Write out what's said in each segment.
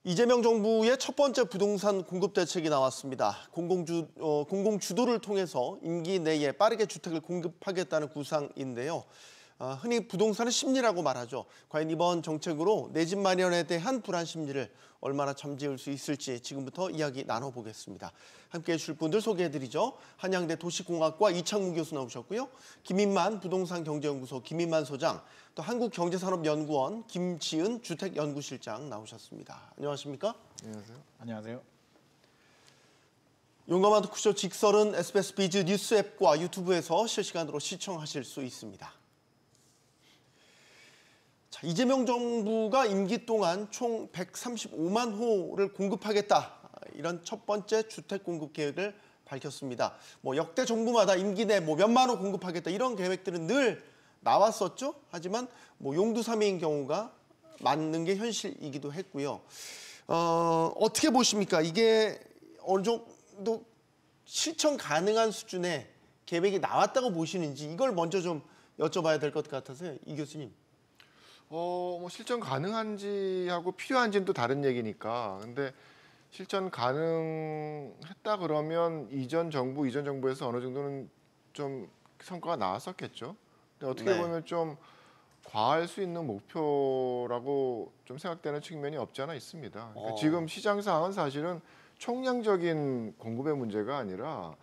이재명 정부의 첫 번째 부동산 공급 대책이 나왔습니다. 공공주도를 통해서 임기 내에 빠르게 주택을 공급하겠다는 구상인데요. 흔히 부동산의 심리라고 말하죠. 과연 이번 정책으로 내 집 마련에 대한 불안 심리를 얼마나 잠재울 수 있을지 지금부터 이야기 나눠보겠습니다. 함께해 주실 분들 소개해드리죠. 한양대 도시공학과 이창문 교수 나오셨고요. 김인만 부동산경제연구소 김인만 소장, 또 한국경제산업연구원 김지은 주택연구실장 나오셨습니다. 안녕하십니까? 안녕하세요. 안녕하세요. 용감한 토크쇼 직설은 SBS 비즈 뉴스 앱과 유튜브에서 실시간으로 시청하실 수 있습니다. 자, 이재명 정부가 임기 동안 총 135만 호를 공급하겠다. 이런 첫 번째 주택 공급 계획을 밝혔습니다. 역대 정부마다 임기 내 몇만 호 공급하겠다 이런 계획들은 늘 나왔었죠. 하지만 용두사미인 경우가 맞는 게 현실이기도 했고요. 어떻게 보십니까? 이게 어느 정도 실천 가능한 수준의 계획이 나왔다고 보시는지 이걸 먼저 좀 여쭤봐야 될 것 같아서요. 이 교수님. 실천 가능한지하고 필요한지는 또 다른 얘기니까. 근데 실천 가능했다 그러면 이전 정부에서 어느 정도는 좀 성과가 나왔었겠죠. 근데 어떻게 보면 좀 과할 수 있는 목표라고 좀 생각되는 측면이 없지 않아 있습니다. 그러니까 지금 시장 상황은 사실은 총량적인 공급의 문제가 아니라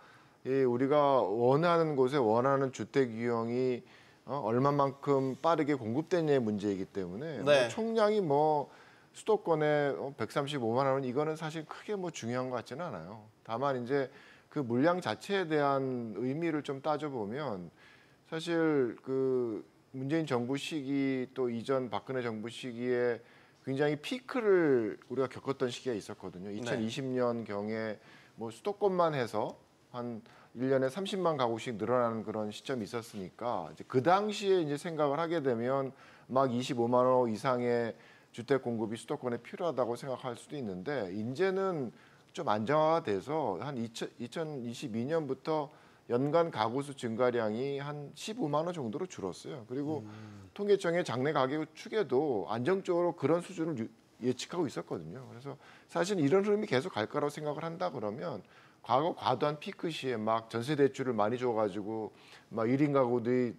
우리가 원하는 곳에 원하는 주택 유형이 얼마만큼 빠르게 공급되냐의 문제이기 때문에 총량이 수도권에 135만 원은 이거는 사실 크게 중요한 것 같지는 않아요. 다만 이제 그 물량 자체에 대한 의미를 좀 따져보면 사실 그 문재인 정부 시기 또 이전 박근혜 정부 시기에 굉장히 피크를 우리가 겪었던 시기가 있었거든요. 2020년경에 수도권만 해서 한 1년에 30만 가구씩 늘어나는 그런 시점이 있었으니까 이제 그 당시에 이제 생각을 하게 되면 막 25만 호 이상의 주택 공급이 수도권에 필요하다고 생각할 수도 있는데 이제는 좀 안정화가 돼서 한 2022년부터 연간 가구 수 증가량이 한 15만 호 정도로 줄었어요. 그리고 통계청의 장래 가계구 추계도 안정적으로 그런 수준을 예측하고 있었거든요. 그래서 사실 이런 흐름이 계속 갈 거라고 생각을 한다 그러면 과거 과도한 피크 시에 막 전세 대출을 많이 줘가지고 막 1인 가구들이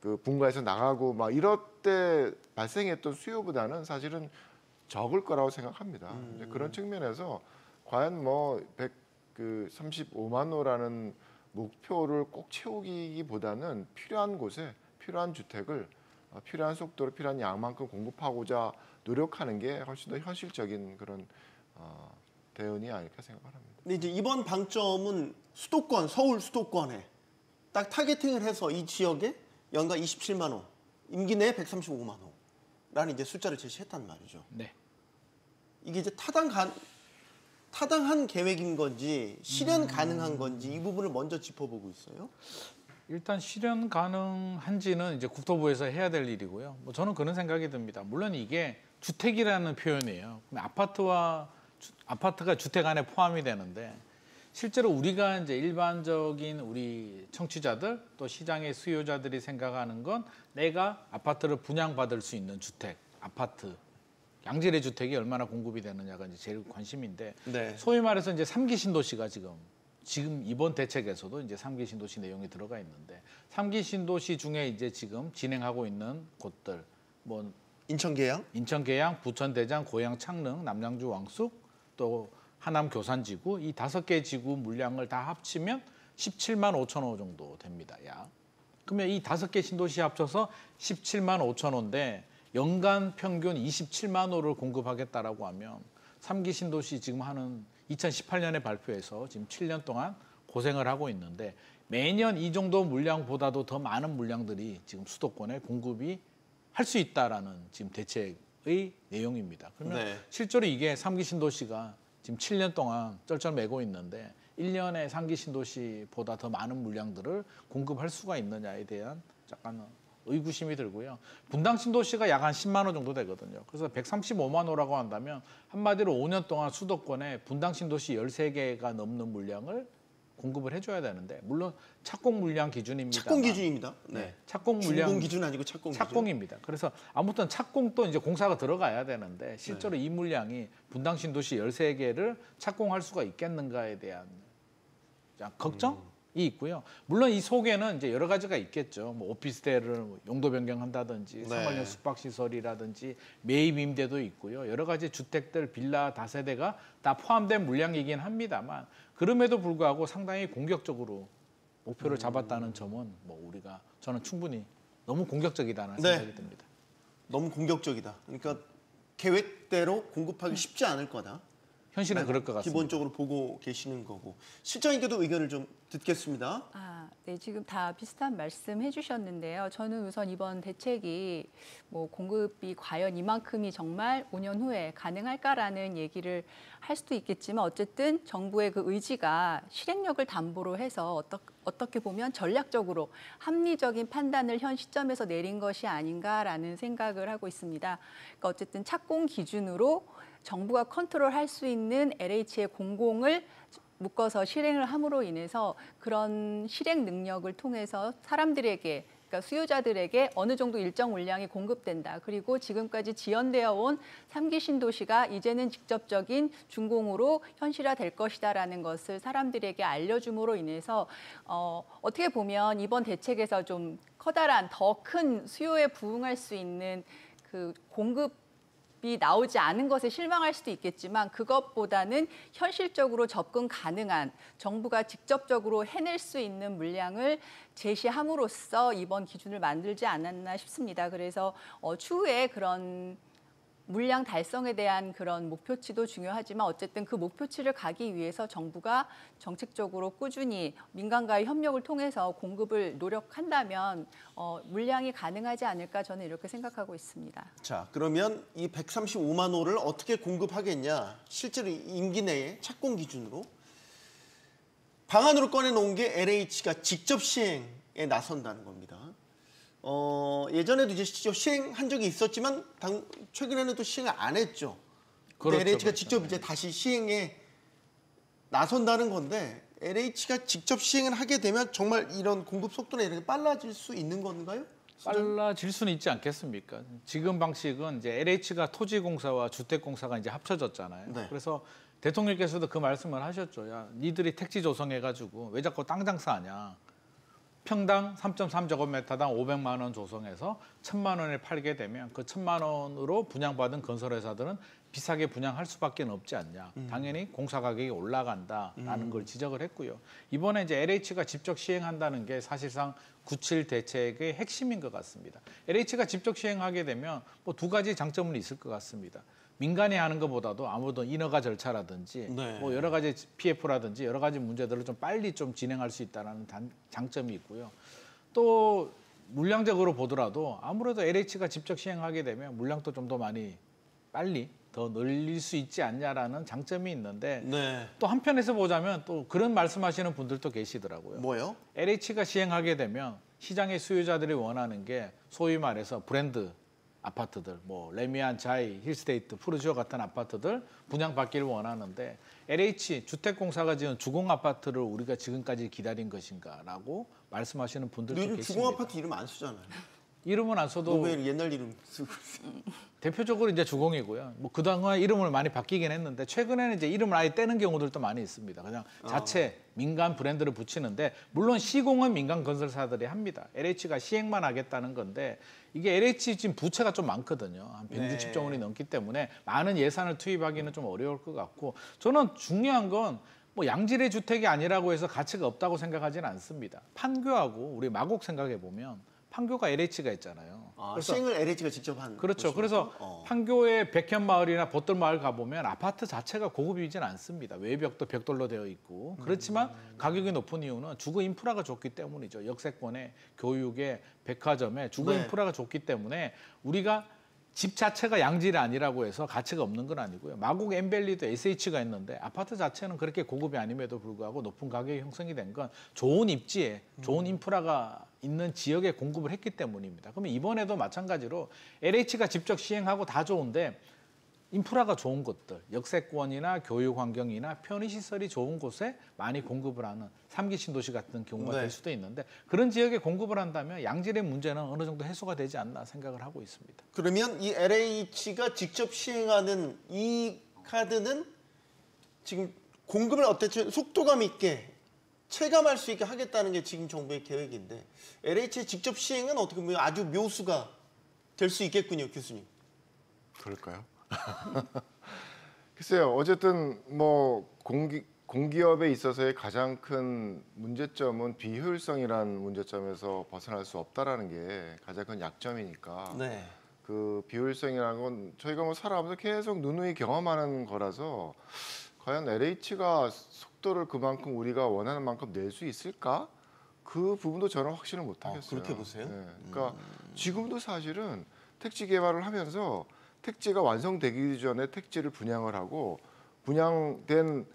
그 분가해서 나가고 막 이럴 때 발생했던 수요보다는 사실은 적을 거라고 생각합니다. 이제 그런 측면에서 과연 135만 호라는 목표를 꼭 채우기보다는 필요한 곳에 필요한 주택을 필요한 속도로 필요한 양만큼 공급하고자 노력하는 게 훨씬 더 현실적인 그런 대응이 아닐까 생각을 합니다. 근데 이제 이번 방점은 수도권, 서울 수도권에 딱 타겟팅을 해서 이 지역에 연간 27만 호, 임기 내에 135만 호라는 이제 숫자를 제시했단 말이죠. 네. 이게 이제 타당한 계획인 건지 실현 가능한 건지 이 부분을 먼저 짚어보고 있어요. 일단 실현 가능한지는 이제 국토부에서 해야 될 일이고요. 저는 그런 생각이 듭니다. 물론 이게 주택이라는 표현이에요. 아파트가 주택 안에 포함이 되는데 실제로 우리가 이제 일반적인 우리 청취자들 또 시장의 수요자들이 생각하는 건 내가 아파트를 분양받을 수 있는 주택, 아파트, 양질의 주택이 얼마나 공급이 되느냐가 이제 제일 관심인데 소위 말해서 이제 3기 신도시가 지금 이번 대책에서도 이제 3기 신도시 내용이 들어가 있는데 3기 신도시 중에 이제 지금 진행하고 있는 곳들 인천 계양, 부천 대장, 고양 창릉, 남양주 왕숙 또 하남 교산지구 이 5개 지구 물량을 다 합치면 17만 5천 호 정도 됩니다. 그러면 이 5개 신도시 합쳐서 17만 5천 호인데 연간 평균 27만 호를 공급하겠다라고 하면 3기 신도시 지금 하는 2018년에 발표해서 지금 7년 동안 고생을 하고 있는데 매년 이 정도 물량보다도 더 많은 물량들이 지금 수도권에 공급이 할 수 있다라는 지금 대책의 내용입니다. 그러면 실제로 이게 3기 신도시가 지금 7년 동안 쩔쩔매고 있는데 1년에 3기 신도시보다 더 많은 물량들을 공급할 수가 있느냐에 대한 약간 의구심이 들고요. 분당 신도시가 약 한 10만 호 정도 되거든요. 그래서 135만 호라고 한다면 한마디로 5년 동안 수도권에 분당 신도시 13개가 넘는 물량을 공급을 해줘야 되는데 물론 착공 물량 기준입니다. 착공 기준입니다. 네, 착공 물량 준공 기준 아니고 착공 기준. 착공입니다. 그래서 아무튼 착공도 이제 공사가 들어가야 되는데 실제로 네. 이 물량이 분당 신도시 13개를 착공할 수가 있겠는가에 대한 걱정이 있고요. 물론 이 속에는 이제 여러 가지가 있겠죠. 뭐 오피스텔을 용도 변경한다든지 네. 생활용 숙박시설이라든지 매입 임대도 있고요. 여러 가지 주택들, 빌라, 다세대가 다 포함된 물량이긴 합니다만 그럼에도 불구하고 상당히 공격적으로 목표를 잡았다는 점은 뭐 우리가 저는 충분히 너무 공격적이다는 네. 생각이 듭니다. 너무 공격적이다. 그러니까 계획대로 공급하기 쉽지 않을 거다. 현실은 그럴 것 같습니다. 기본적으로 보고 계시는 거고. 실장님께도 의견을 좀 듣겠습니다. 네, 지금 다 비슷한 말씀 해주셨는데요. 저는 우선 이번 대책이 뭐 공급이 과연 이만큼이 정말 5년 후에 가능할까라는 얘기를 할 수도 있겠지만 어쨌든 정부의 그 의지가 실행력을 담보로 해서 어떻게 보면 전략적으로 합리적인 판단을 현 시점에서 내린 것이 아닌가라는 생각을 하고 있습니다. 그러니까 어쨌든 착공 기준으로 정부가 컨트롤할 수 있는 LH의 공공을 묶어서 실행을 함으로 인해서 그런 실행 능력을 통해서 사람들에게 그러니까 수요자들에게 어느 정도 일정 물량이 공급된다. 그리고 지금까지 지연되어 온 3기 신도시가 이제는 직접적인 준공으로 현실화될 것이다라는 것을 사람들에게 알려줌으로 인해서 어떻게 보면 이번 대책에서 좀 커다란 더 큰 수요에 부응할 수 있는 그 공급이 나오지 않은 것에 실망할 수도 있겠지만 그것보다는 현실적으로 접근 가능한 정부가 직접적으로 해낼 수 있는 물량을 제시함으로써 이번 기준을 만들지 않았나 싶습니다. 그래서 추후에 그런 물량 달성에 대한 그런 목표치도 중요하지만 어쨌든 그 목표치를 가기 위해서 정부가 정책적으로 꾸준히 민간과의 협력을 통해서 공급을 노력한다면 물량이 가능하지 않을까 저는 이렇게 생각하고 있습니다. 자, 그러면 이 135만 호를 어떻게 공급하겠냐? 실제로 임기 내에 착공 기준으로 방안으로 꺼내놓은 게 LH가 직접 시행에 나선다는 겁니다. 예전에도 이제 시행한 적이 있었지만 최근에는 또 시행을 안 했죠. 그렇죠, LH가 그렇죠. 직접 이제 다시 시행에 나선다는 건데 LH가 직접 시행을 하게 되면 정말 이런 공급 속도나 이런 게 빨라질 수 있는 건가요? 빨라질 수는 있지 않겠습니까? 지금 방식은 이제 LH가 토지공사와 주택공사가 이제 합쳐졌잖아요. 네. 그래서 대통령께서도 그 말씀을 하셨죠. 야, 니들이 택지 조성해가지고 왜 자꾸 땅 장사하냐? 평당 3.3제곱미터당 500만 원 조성해서 1,000만 원에 팔게 되면 그 1,000만 원으로 분양받은 건설회사들은 비싸게 분양할 수밖에 없지 않냐. 당연히 공사 가격이 올라간다라는 걸 지적을 했고요. 이번에 이제 LH가 직접 시행한다는 게 사실상 97 대책의 핵심인 것 같습니다. LH가 직접 시행하게 되면 뭐 두 가지 장점은 있을 것 같습니다. 민간이 하는 것보다도 아무래도 인허가 절차라든지 네. 뭐 여러 가지 PF라든지 여러 가지 문제들을 좀 빨리 좀 진행할 수 있다는 장점이 있고요. 또 물량적으로 보더라도 아무래도 LH가 직접 시행하게 되면 물량도 좀 더 많이 빨리 더 늘릴 수 있지 않냐라는 장점이 있는데 네. 또 한편에서 보자면 또 그런 말씀하시는 분들도 계시더라고요. 뭐요? LH가 시행하게 되면 시장의 수요자들이 원하는 게 소위 말해서 브랜드 아파트들, 뭐 레미안, 자이, 힐스테이트, 푸르지오 같은 아파트들 분양받기를 원하는데 LH 주택공사가 지은 주공 아파트를 우리가 지금까지 기다린 것인가라고 말씀하시는 분들도 요즘 계십니다. 주공 아파트 이름 안 쓰잖아요. 이름은 안 써도 노벨 옛날 이름 쓰고 있어요. 대표적으로 이제 주공이고요. 뭐 그동안 이름을 많이 바뀌긴 했는데 최근에는 이제 이름을 아예 떼는 경우들도 많이 있습니다. 그냥 자체 민간 브랜드를 붙이는데 물론 시공은 민간 건설사들이 합니다. LH가 시행만 하겠다는 건데 이게 LH 지금 부채가 좀 많거든요. 한 160조 원이 넘기 때문에 많은 예산을 투입하기는 좀 어려울 것 같고 저는 중요한 건 뭐 양질의 주택이 아니라고 해서 가치가 없다고 생각하지는 않습니다. 판교하고 우리 마곡 생각해 보면 판교가 LH가 있잖아요. 그래서 시행을 LH가 직접 한 그렇죠. 것이니까. 그래서 판교의 백현마을이나 봇돌마을 가보면 아파트 자체가 고급이진 않습니다. 외벽도 벽돌로 되어 있고 그렇지만 가격이 높은 이유는 주거 인프라가 좋기 때문이죠. 역세권에 교육에 백화점에 주거 네. 인프라가 좋기 때문에 우리가 집 자체가 양질이 아니라고 해서 가치가 없는 건 아니고요. 마곡 엠벨리도 SH가 있는데 아파트 자체는 그렇게 고급이 아님에도 불구하고 높은 가격이 형성이 된 건 좋은 입지에 좋은 인프라가 있는 지역에 공급을 했기 때문입니다. 그러면 이번에도 마찬가지로 LH가 직접 시행하고 다 좋은데 인프라가 좋은 곳들, 역세권이나 교육 환경이나 편의시설이 좋은 곳에 많이 공급을 하는 3기 신도시 같은 경우가 네. 될 수도 있는데 그런 지역에 공급을 한다면 양질의 문제는 어느 정도 해소가 되지 않나 생각을 하고 있습니다. 그러면 이 LH가 직접 시행하는 이 카드는 지금 공급을 어떻게 속도감 있게 체감할 수 있게 하겠다는 게 지금 정부의 계획인데 LH의 직접 시행은 어떻게 보면 아주 묘수가 될 수 있겠군요, 교수님. 그럴까요? 글쎄요. 어쨌든 뭐 공기업에 있어서의 가장 큰 문제점은 비효율성이라는 문제점에서 벗어날 수 없다라는 게 가장 큰 약점이니까 네. 그 비효율성이라는 건 저희가 뭐 살아가면서 계속 누누이 경험하는 거라서 과연 LH가 속도를 그만큼 우리가 원하는 만큼 낼 수 있을까? 그 부분도 저는 확신을 못 하겠어요. 그렇게 보세요? 네. 그러니까 지금도 사실은 택지 개발을 하면서 택지가 완성되기 전에 택지를 분양을 하고 분양된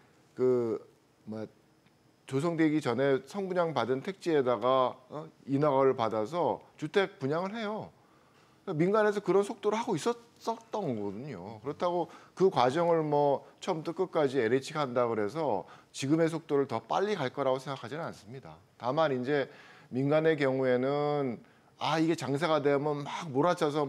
조성되기 전에 성분양 받은 택지에다가 인허가를 받아서 주택 분양을 해요. 그러니까 민간에서 그런 속도를 하고 있었던 거거든요. 그렇다고 그 과정을 뭐 처음부터 끝까지 LH가 한다 그래서 지금의 속도를 더 빨리 갈 거라고 생각하지는 않습니다. 다만 이제 민간의 경우에는 이게 장사가 되면 막 몰아쳐서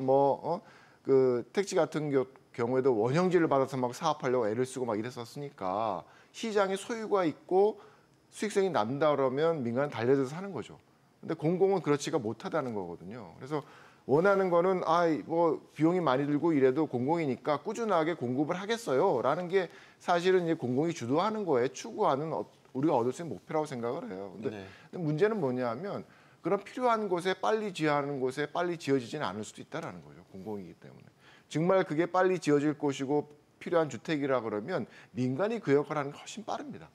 그 택지 같은 경우에도 원형지를 받아서 막 사업하려고 애를 쓰고 막 이랬었으니까 시장에 소유가 있고 수익성이 난다 그러면 민간은 달려들어서 하는 거죠. 근데 공공은 그렇지가 못하다는 거거든요. 그래서 원하는 거는 뭐 비용이 많이 들고 이래도 공공이니까 꾸준하게 공급을 하겠어요라는 게 사실은 이제 공공이 주도하는 거에 추구하는 우리가 얻을 수 있는 목표라고 생각을 해요. 근데 문제는 뭐냐면 그런 필요한 곳에 빨리 지어하는 곳에 빨리 지어지지는 않을 수도 있다라는 거죠. 공공이기 때문에. 정말 그게 빨리 지어질 곳이고 필요한 주택이라 그러면 민간이 그 역할을 하는 게 훨씬 빠릅니다.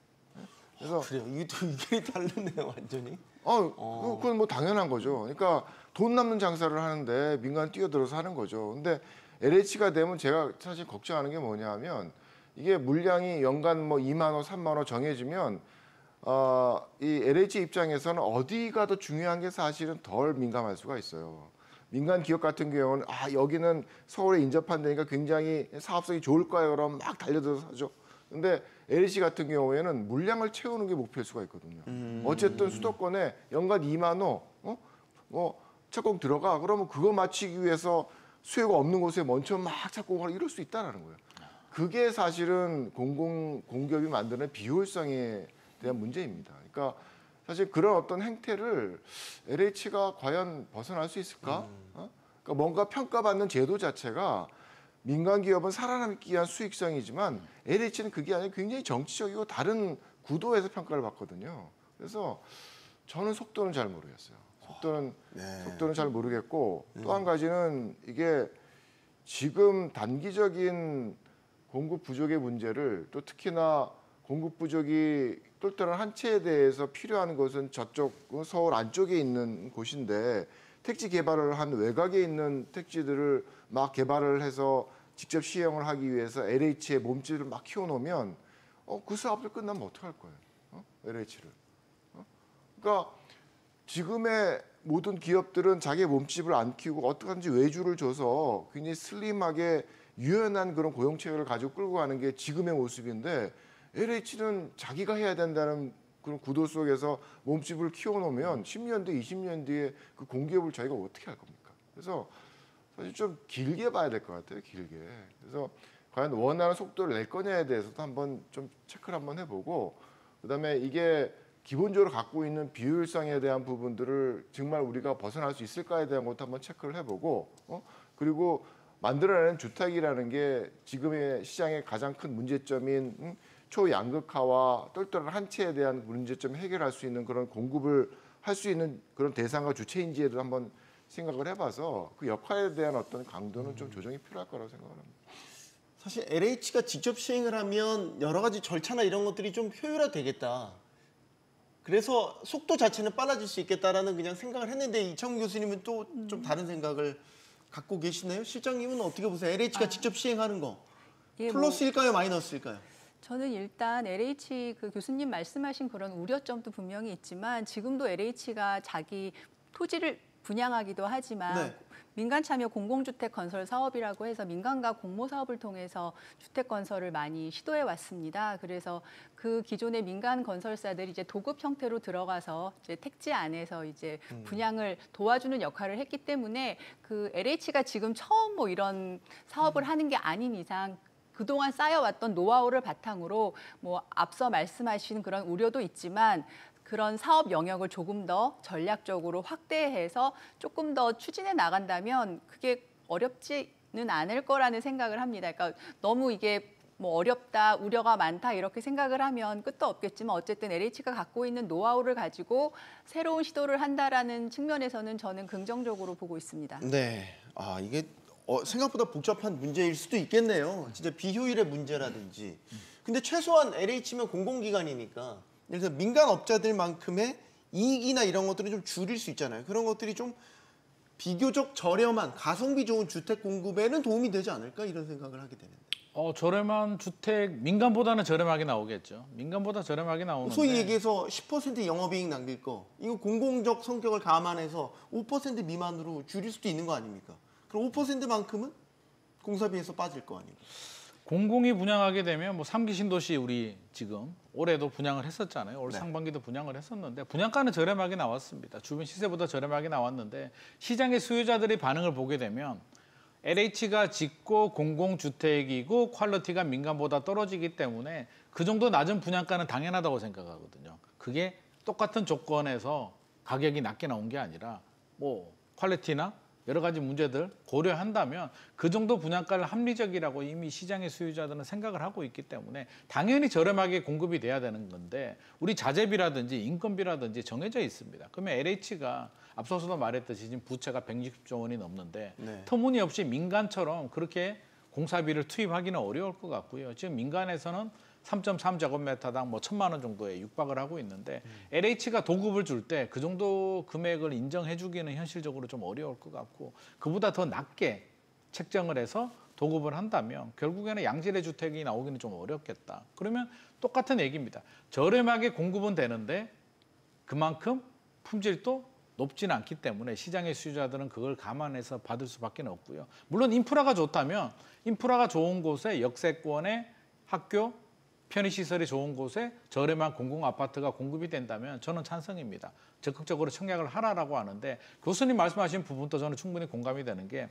그래서 그래요. 이게 또 의견이 다르네요, 완전히. 그건 뭐 당연한 거죠. 그러니까 돈 남는 장사를 하는데 민간 뛰어들어서 하는 거죠. 근데 LH가 되면 제가 사실 걱정하는 게 뭐냐면 이게 물량이 연간 뭐 2만 원, 3만 원 정해지면 이 LH 입장에서는 어디가 더 중요한 게 사실은 덜 민감할 수가 있어요. 민간 기업 같은 경우는 여기는 서울에 인접한 데니까 굉장히 사업성이 좋을 거예요. 그럼 막 달려들어서 하죠. 근데 LH 같은 경우에는 물량을 채우는 게 목표일 수가 있거든요. 어쨌든 수도권에 연간 2만 호, 착공 들어가. 그러면 그거 맞추기 위해서 수요가 없는 곳에 먼저 막 착공하고 이럴 수 있다는 거예요. 그게 사실은 공기업이 만드는 비효율성에 대한 문제입니다. 그러니까 사실 그런 어떤 행태를 LH가 과연 벗어날 수 있을까? 그러니까 뭔가 평가받는 제도 자체가 민간 기업은 살아남기 위한 수익성이지만 LH는 그게 아니라 굉장히 정치적이고 다른 구도에서 평가를 받거든요. 그래서 저는 속도는 잘 모르겠어요. 속도는 잘 모르겠고 또 한 가지는 이게 지금 단기적인 공급 부족의 문제를 또 특히나 공급 부족이 똘똘한 한 채에 대해서 필요한 것은 저쪽 서울 안쪽에 있는 곳인데 택지 개발을 한 외곽에 있는 택지들을 막 개발을 해서 직접 시행을 하기 위해서 LH의 몸집을 막 키워놓으면 그 사업들 끝나면 어떡할 거예요? LH를. 그러니까 지금의 모든 기업들은 자기의 몸집을 안 키우고 어떻게든지 외주를 줘서 굉장히 슬림하게 유연한 그런 고용체계를 가지고 끌고 가는 게 지금의 모습인데 LH는 자기가 해야 된다는 그런 구도 속에서 몸집을 키워놓으면 10년 뒤, 20년 뒤에 그 공기업을 저희가 어떻게 할 겁니까? 그래서 사실 좀 길게 봐야 될 것 같아요, 길게. 그래서 과연 원하는 속도를 낼 거냐에 대해서도 한번 좀 체크를 한번 해보고 그다음에 이게 기본적으로 갖고 있는 비효율성에 대한 부분들을 정말 우리가 벗어날 수 있을까에 대한 것도 한번 체크를 해보고 그리고 만들어내는 주택이라는 게 지금의 시장의 가장 큰 문제점인 초양극화와 똘똘한 한 채에 대한 문제점을 해결할 수 있는 그런 공급을 할 수 있는 그런 대상과 주체인지에도 한번 생각을 해봐서 그 역할에 대한 어떤 강도는 좀 조정이 필요할 거라고 생각을 합니다. 사실 LH가 직접 시행을 하면 여러 가지 절차나 이런 것들이 좀 효율화되겠다. 그래서 속도 자체는 빨라질 수 있겠다라는 그냥 생각을 했는데 이창훈 교수님은 또 좀 다른 생각을 갖고 계시네요. 실장님은 어떻게 보세요? LH가 직접 시행하는 거 플러스일까요, 마이너스일까요? 저는 일단 LH 그 교수님 말씀하신 그런 우려점도 분명히 있지만 지금도 LH가 자기 토지를 분양하기도 하지만 민간 참여 공공주택 건설 사업이라고 해서 민간과 공모 사업을 통해서 주택 건설을 많이 시도해 왔습니다. 그래서 그 기존의 민간 건설사들이 이제 도급 형태로 들어가서 이제 택지 안에서 이제 분양을 도와주는 역할을 했기 때문에 그 LH가 지금 처음 뭐 이런 사업을 하는 게 아닌 이상 그동안 쌓여왔던 노하우를 바탕으로 뭐 앞서 말씀하신 그런 우려도 있지만 그런 사업 영역을 조금 더 전략적으로 확대해서 조금 더 추진해 나간다면 그게 어렵지는 않을 거라는 생각을 합니다. 그러니까 너무 이게 뭐 어렵다, 우려가 많다 이렇게 생각을 하면 끝도 없겠지만 어쨌든 LH가 갖고 있는 노하우를 가지고 새로운 시도를 한다라는 측면에서는 저는 긍정적으로 보고 있습니다. 네, 이게 생각보다 복잡한 문제일 수도 있겠네요. 진짜 비효율의 문제라든지. 근데 최소한 LH면 공공기관이니까 예를 들어 민간 업자들만큼의 이익이나 이런 것들은 좀 줄일 수 있잖아요. 그런 것들이 좀 비교적 저렴한 가성비 좋은 주택 공급에는 도움이 되지 않을까 이런 생각을 하게 되는데. 저렴한 주택 민간보다는 저렴하게 나오겠죠. 민간보다 저렴하게 나오는데 소위 얘기해서 10% 영업이익 남길 거 이거 공공적 성격을 감안해서 5% 미만으로 줄일 수도 있는 거 아닙니까? 그럼 5%만큼은 공사비에서 빠질 거 아니에요. 공공이 분양하게 되면 뭐 3기 신도시 우리 지금 올해도 분양을 했었잖아요. 올 네. 상반기도 분양을 했었는데 분양가는 저렴하게 나왔습니다. 주변 시세보다 저렴하게 나왔는데 시장의 수요자들의 반응을 보게 되면 LH가 짓고 공공주택이고 퀄리티가 민간보다 떨어지기 때문에 그 정도 낮은 분양가는 당연하다고 생각하거든요. 그게 똑같은 조건에서 가격이 낮게 나온 게 아니라 뭐 퀄리티나 여러 가지 문제들 고려한다면 그 정도 분양가를 합리적이라고 이미 시장의 수요자들은 생각을 하고 있기 때문에 당연히 저렴하게 공급이 돼야 되는 건데 우리 자재비라든지 인건비라든지 정해져 있습니다. 그러면 LH가 앞서서도 말했듯이 지금 부채가 160조 원이 넘는데 네. 터무니없이 민간처럼 그렇게 공사비를 투입하기는 어려울 것 같고요. 지금 민간에서는 3.3제곱미터당 뭐 1,000만 원 정도에 육박을 하고 있는데 LH가 도급을 줄 때 그 정도 금액을 인정해 주기는 현실적으로 좀 어려울 것 같고 그보다 더 낮게 책정을 해서 도급을 한다면 결국에는 양질의 주택이 나오기는 좀 어렵겠다. 그러면 똑같은 얘기입니다. 저렴하게 공급은 되는데 그만큼 품질도 높지는 않기 때문에 시장의 수요자들은 그걸 감안해서 받을 수밖에 없고요. 물론 인프라가 좋다면 인프라가 좋은 곳에 역세권에 학교, 편의시설이 좋은 곳에 저렴한 공공아파트가 공급이 된다면 저는 찬성입니다. 적극적으로 청약을 하라라고 하는데 교수님 말씀하신 부분도 저는 충분히 공감이 되는 게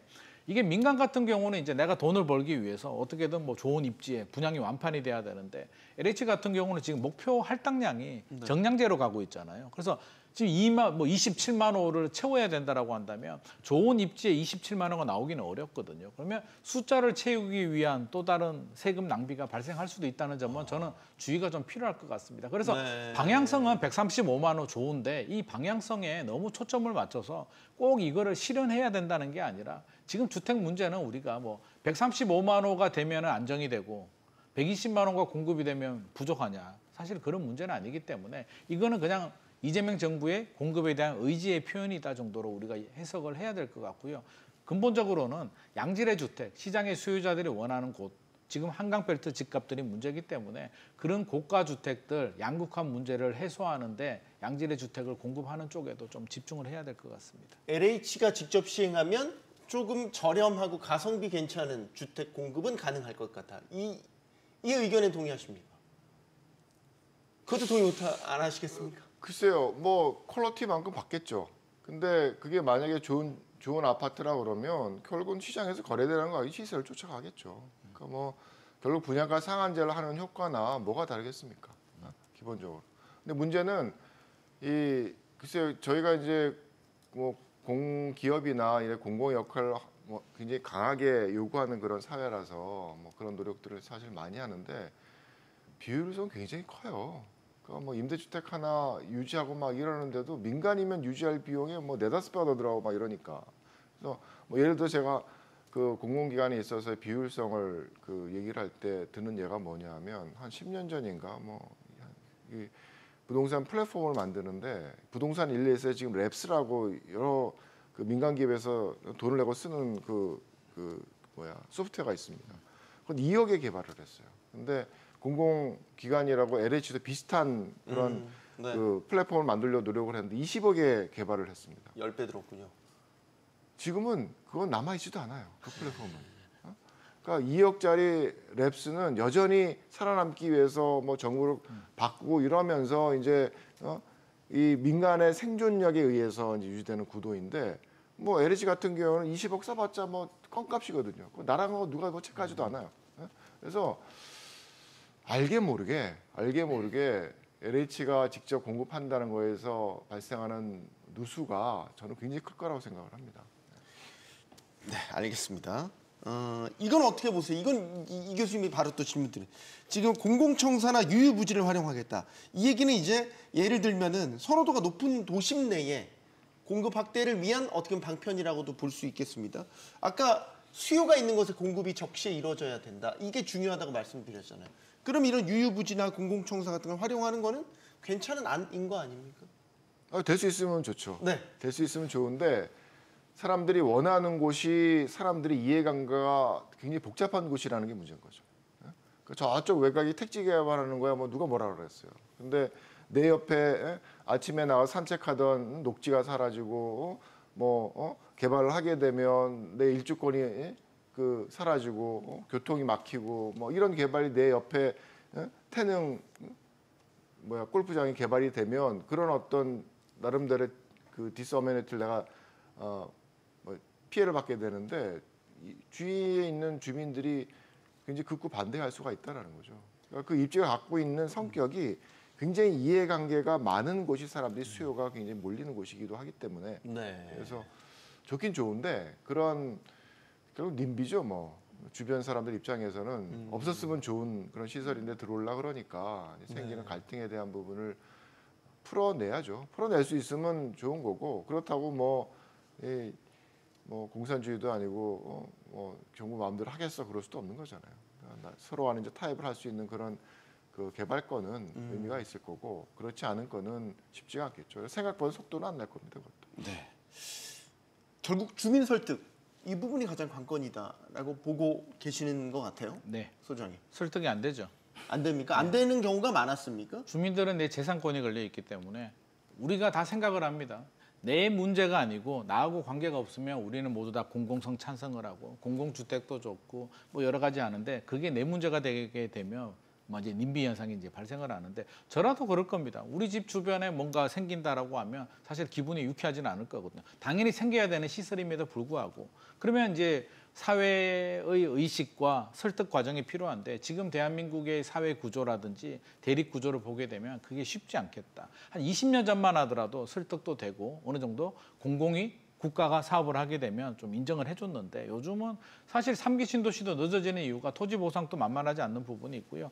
이게 민간 같은 경우는 이제 내가 돈을 벌기 위해서 어떻게든 뭐 좋은 입지에 분양이 완판이 돼야 되는데 LH 같은 경우는 지금 목표 할당량이 정량제로 가고 있잖아요. 그래서 지금 27만 호를 채워야 된다라고 한다면 좋은 입지에 27만 호가 나오기는 어렵거든요. 그러면 숫자를 채우기 위한 또 다른 세금 낭비가 발생할 수도 있다는 점은 저는 주의가 좀 필요할 것 같습니다. 그래서 네. 방향성은 135만 호 좋은데 이 방향성에 너무 초점을 맞춰서 꼭 이거를 실현해야 된다는 게 아니라 지금 주택 문제는 우리가 뭐 135만 호가 되면 안정이 되고 120만 호가 공급이 되면 부족하냐. 사실 그런 문제는 아니기 때문에 이거는 그냥 이재명 정부의 공급에 대한 의지의 표현이다 정도로 우리가 해석을 해야 될 것 같고요. 근본적으로는 양질의 주택, 시장의 수요자들이 원하는 곳, 지금 한강벨트 집값들이 문제이기 때문에 그런 고가 주택들, 양극화 문제를 해소하는데 양질의 주택을 공급하는 쪽에도 좀 집중을 해야 될 것 같습니다. LH가 직접 시행하면 조금 저렴하고 가성비 괜찮은 주택 공급은 가능할 것 같다. 이 의견에 동의하십니까? 그것도 동의 안 하시겠습니까? 글쎄요, 뭐 퀄리티만큼 받겠죠. 근데 그게 만약에 좋은 아파트라 그러면 결국은 시장에서 거래되는 거 시세를 쫓아가겠죠. 그러니까 뭐 결국 분양가 상한제를 하는 효과나 뭐가 다르겠습니까? 기본적으로. 근데 문제는 글쎄요, 저희가 이제 뭐 공기업이나 이런 공공 역할을 뭐 굉장히 강하게 요구하는 그런 사회라서 뭐 그런 노력들을 사실 많이 하는데 비효율성은 굉장히 커요. 그러니까 뭐 임대주택 하나 유지하고 막 이러는데도 민간이면 유지할 비용이 뭐 4-5배 더 들어가고 막 이러니까. 그래서 뭐 예를 들어 제가 그 공공기관에 있어서 비효율성을 그 얘기를 할 때 드는 예가 뭐냐면 한 10년 전인가 이 부동산 플랫폼을 만드는데 부동산 일리에서 지금 랩스라고 여러 그 민간 기업에서 돈을 내고 쓰는 그 소프트웨어가 있습니다. 그건 2억에 개발을 했어요. 근데 공공기관이라고 LH도 비슷한 그런 네. 그 플랫폼을 만들려 노력을 했는데 20억에 개발을 했습니다. 10배 들었군요. 지금은 그건 남아있지도 않아요. 그 플랫폼은. 그러니까 2억짜리 랩스는 여전히 살아남기 위해서 뭐 정부를 바꾸고 이러면서 이제 이 민간의 생존력에 의해서 이제 유지되는 구도인데 뭐 LH 같은 경우는 20억 써봤자 뭐 껌값이거든요. 나랑 누가 뭐 체크하지도 않아요. 그래서 알게 모르게 LH가 직접 공급한다는 거에서 발생하는 누수가 저는 굉장히 클 거라고 생각을 합니다. 네, 알겠습니다. 이건 어떻게 보세요? 이건 이 교수님이 바로 또 질문 드려요. 지금 공공청사나 유유부지를 활용하겠다. 이 얘기는 이제 예를 들면은 선호도가 높은 도심 내에 공급 확대를 위한 어떻게 보면 방편이라고도 볼 수 있겠습니다. 아까 수요가 있는 곳에 공급이 적시에 이루어져야 된다. 이게 중요하다고 말씀드렸잖아요. 그럼 이런 유유부지나 공공청사 같은 걸 활용하는 거는 괜찮은 안인 거 아닙니까? 될 수 있으면 좋죠. 네. 될 수 있으면 좋은데 사람들이 원하는 곳이 사람들이 이해관계가 굉장히 복잡한 곳이라는 게 문제인 거죠. 저쪽 외곽이 택지 개발하는 거야 뭐 누가 뭐라 그랬어요. 근데 내 옆에 아침에 나가 산책하던 녹지가 사라지고 개발을 하게 되면 내 일주권이 그 사라지고 교통이 막히고 뭐 이런 개발이 내 옆에 태릉 골프장이 개발이 되면 그런 어떤 나름대로 그 디스어메니티를 내가 피해를 받게 되는데 주위에 있는 주민들이 굉장히 극구 반대할 수가 있다는 거죠. 그러니까 그 입지가 갖고 있는 성격이 굉장히 이해관계가 많은 곳이 사람들이 수요가 굉장히 몰리는 곳이기도 하기 때문에 네. 그래서 좋긴 좋은데 그런 결국 님비죠 뭐 주변 사람들 입장에서는 없었으면 좋은 그런 시설인데 들어올라 그러니까 생기는 갈등에 대한 부분을 풀어내야죠. 풀어낼 수 있으면 좋은 거고 그렇다고 뭐 공산주의도 아니고 정부 마음대로 하겠어 그럴 수도 없는 거잖아요. 그러니까 서로 간에 이제 타협을 할 수 있는 그런 그 개발권은 의미가 있을 거고 그렇지 않은 거는 쉽지가 않겠죠. 생각보다 속도는 안 날 겁니다. 그것도. 네. 결국 주민 설득 이 부분이 가장 관건이다라고 보고 계시는 것 같아요. 네. 소장님. 설득이 안 되죠. 안 됩니까? 안 되는 경우가 많았습니까? 주민들은 내 재산권이 걸려 있기 때문에 우리가 다 생각을 합니다. 내 문제가 아니고 나하고 관계가 없으면 우리는 모두 다 공공성 찬성을 하고 공공주택도 좋고 뭐 여러 가지 하는데 그게 내 문제가 되게 되면 뭐 이제 님비 현상이 이제 발생을 하는데 저라도 그럴 겁니다. 우리 집 주변에 뭔가 생긴다라고 하면 사실 기분이 유쾌하지는 않을 거거든요. 당연히 생겨야 되는 시설임에도 불구하고 그러면 이제 사회의 의식과 설득 과정이 필요한데 지금 대한민국의 사회 구조라든지 대립 구조를 보게 되면 그게 쉽지 않겠다. 한 20년 전만 하더라도 설득도 되고 어느 정도 공공이 국가가 사업을 하게 되면 좀 인정을 해줬는데 요즘은 사실 3기 신도시도 늦어지는 이유가 토지 보상도 만만하지 않는 부분이 있고요.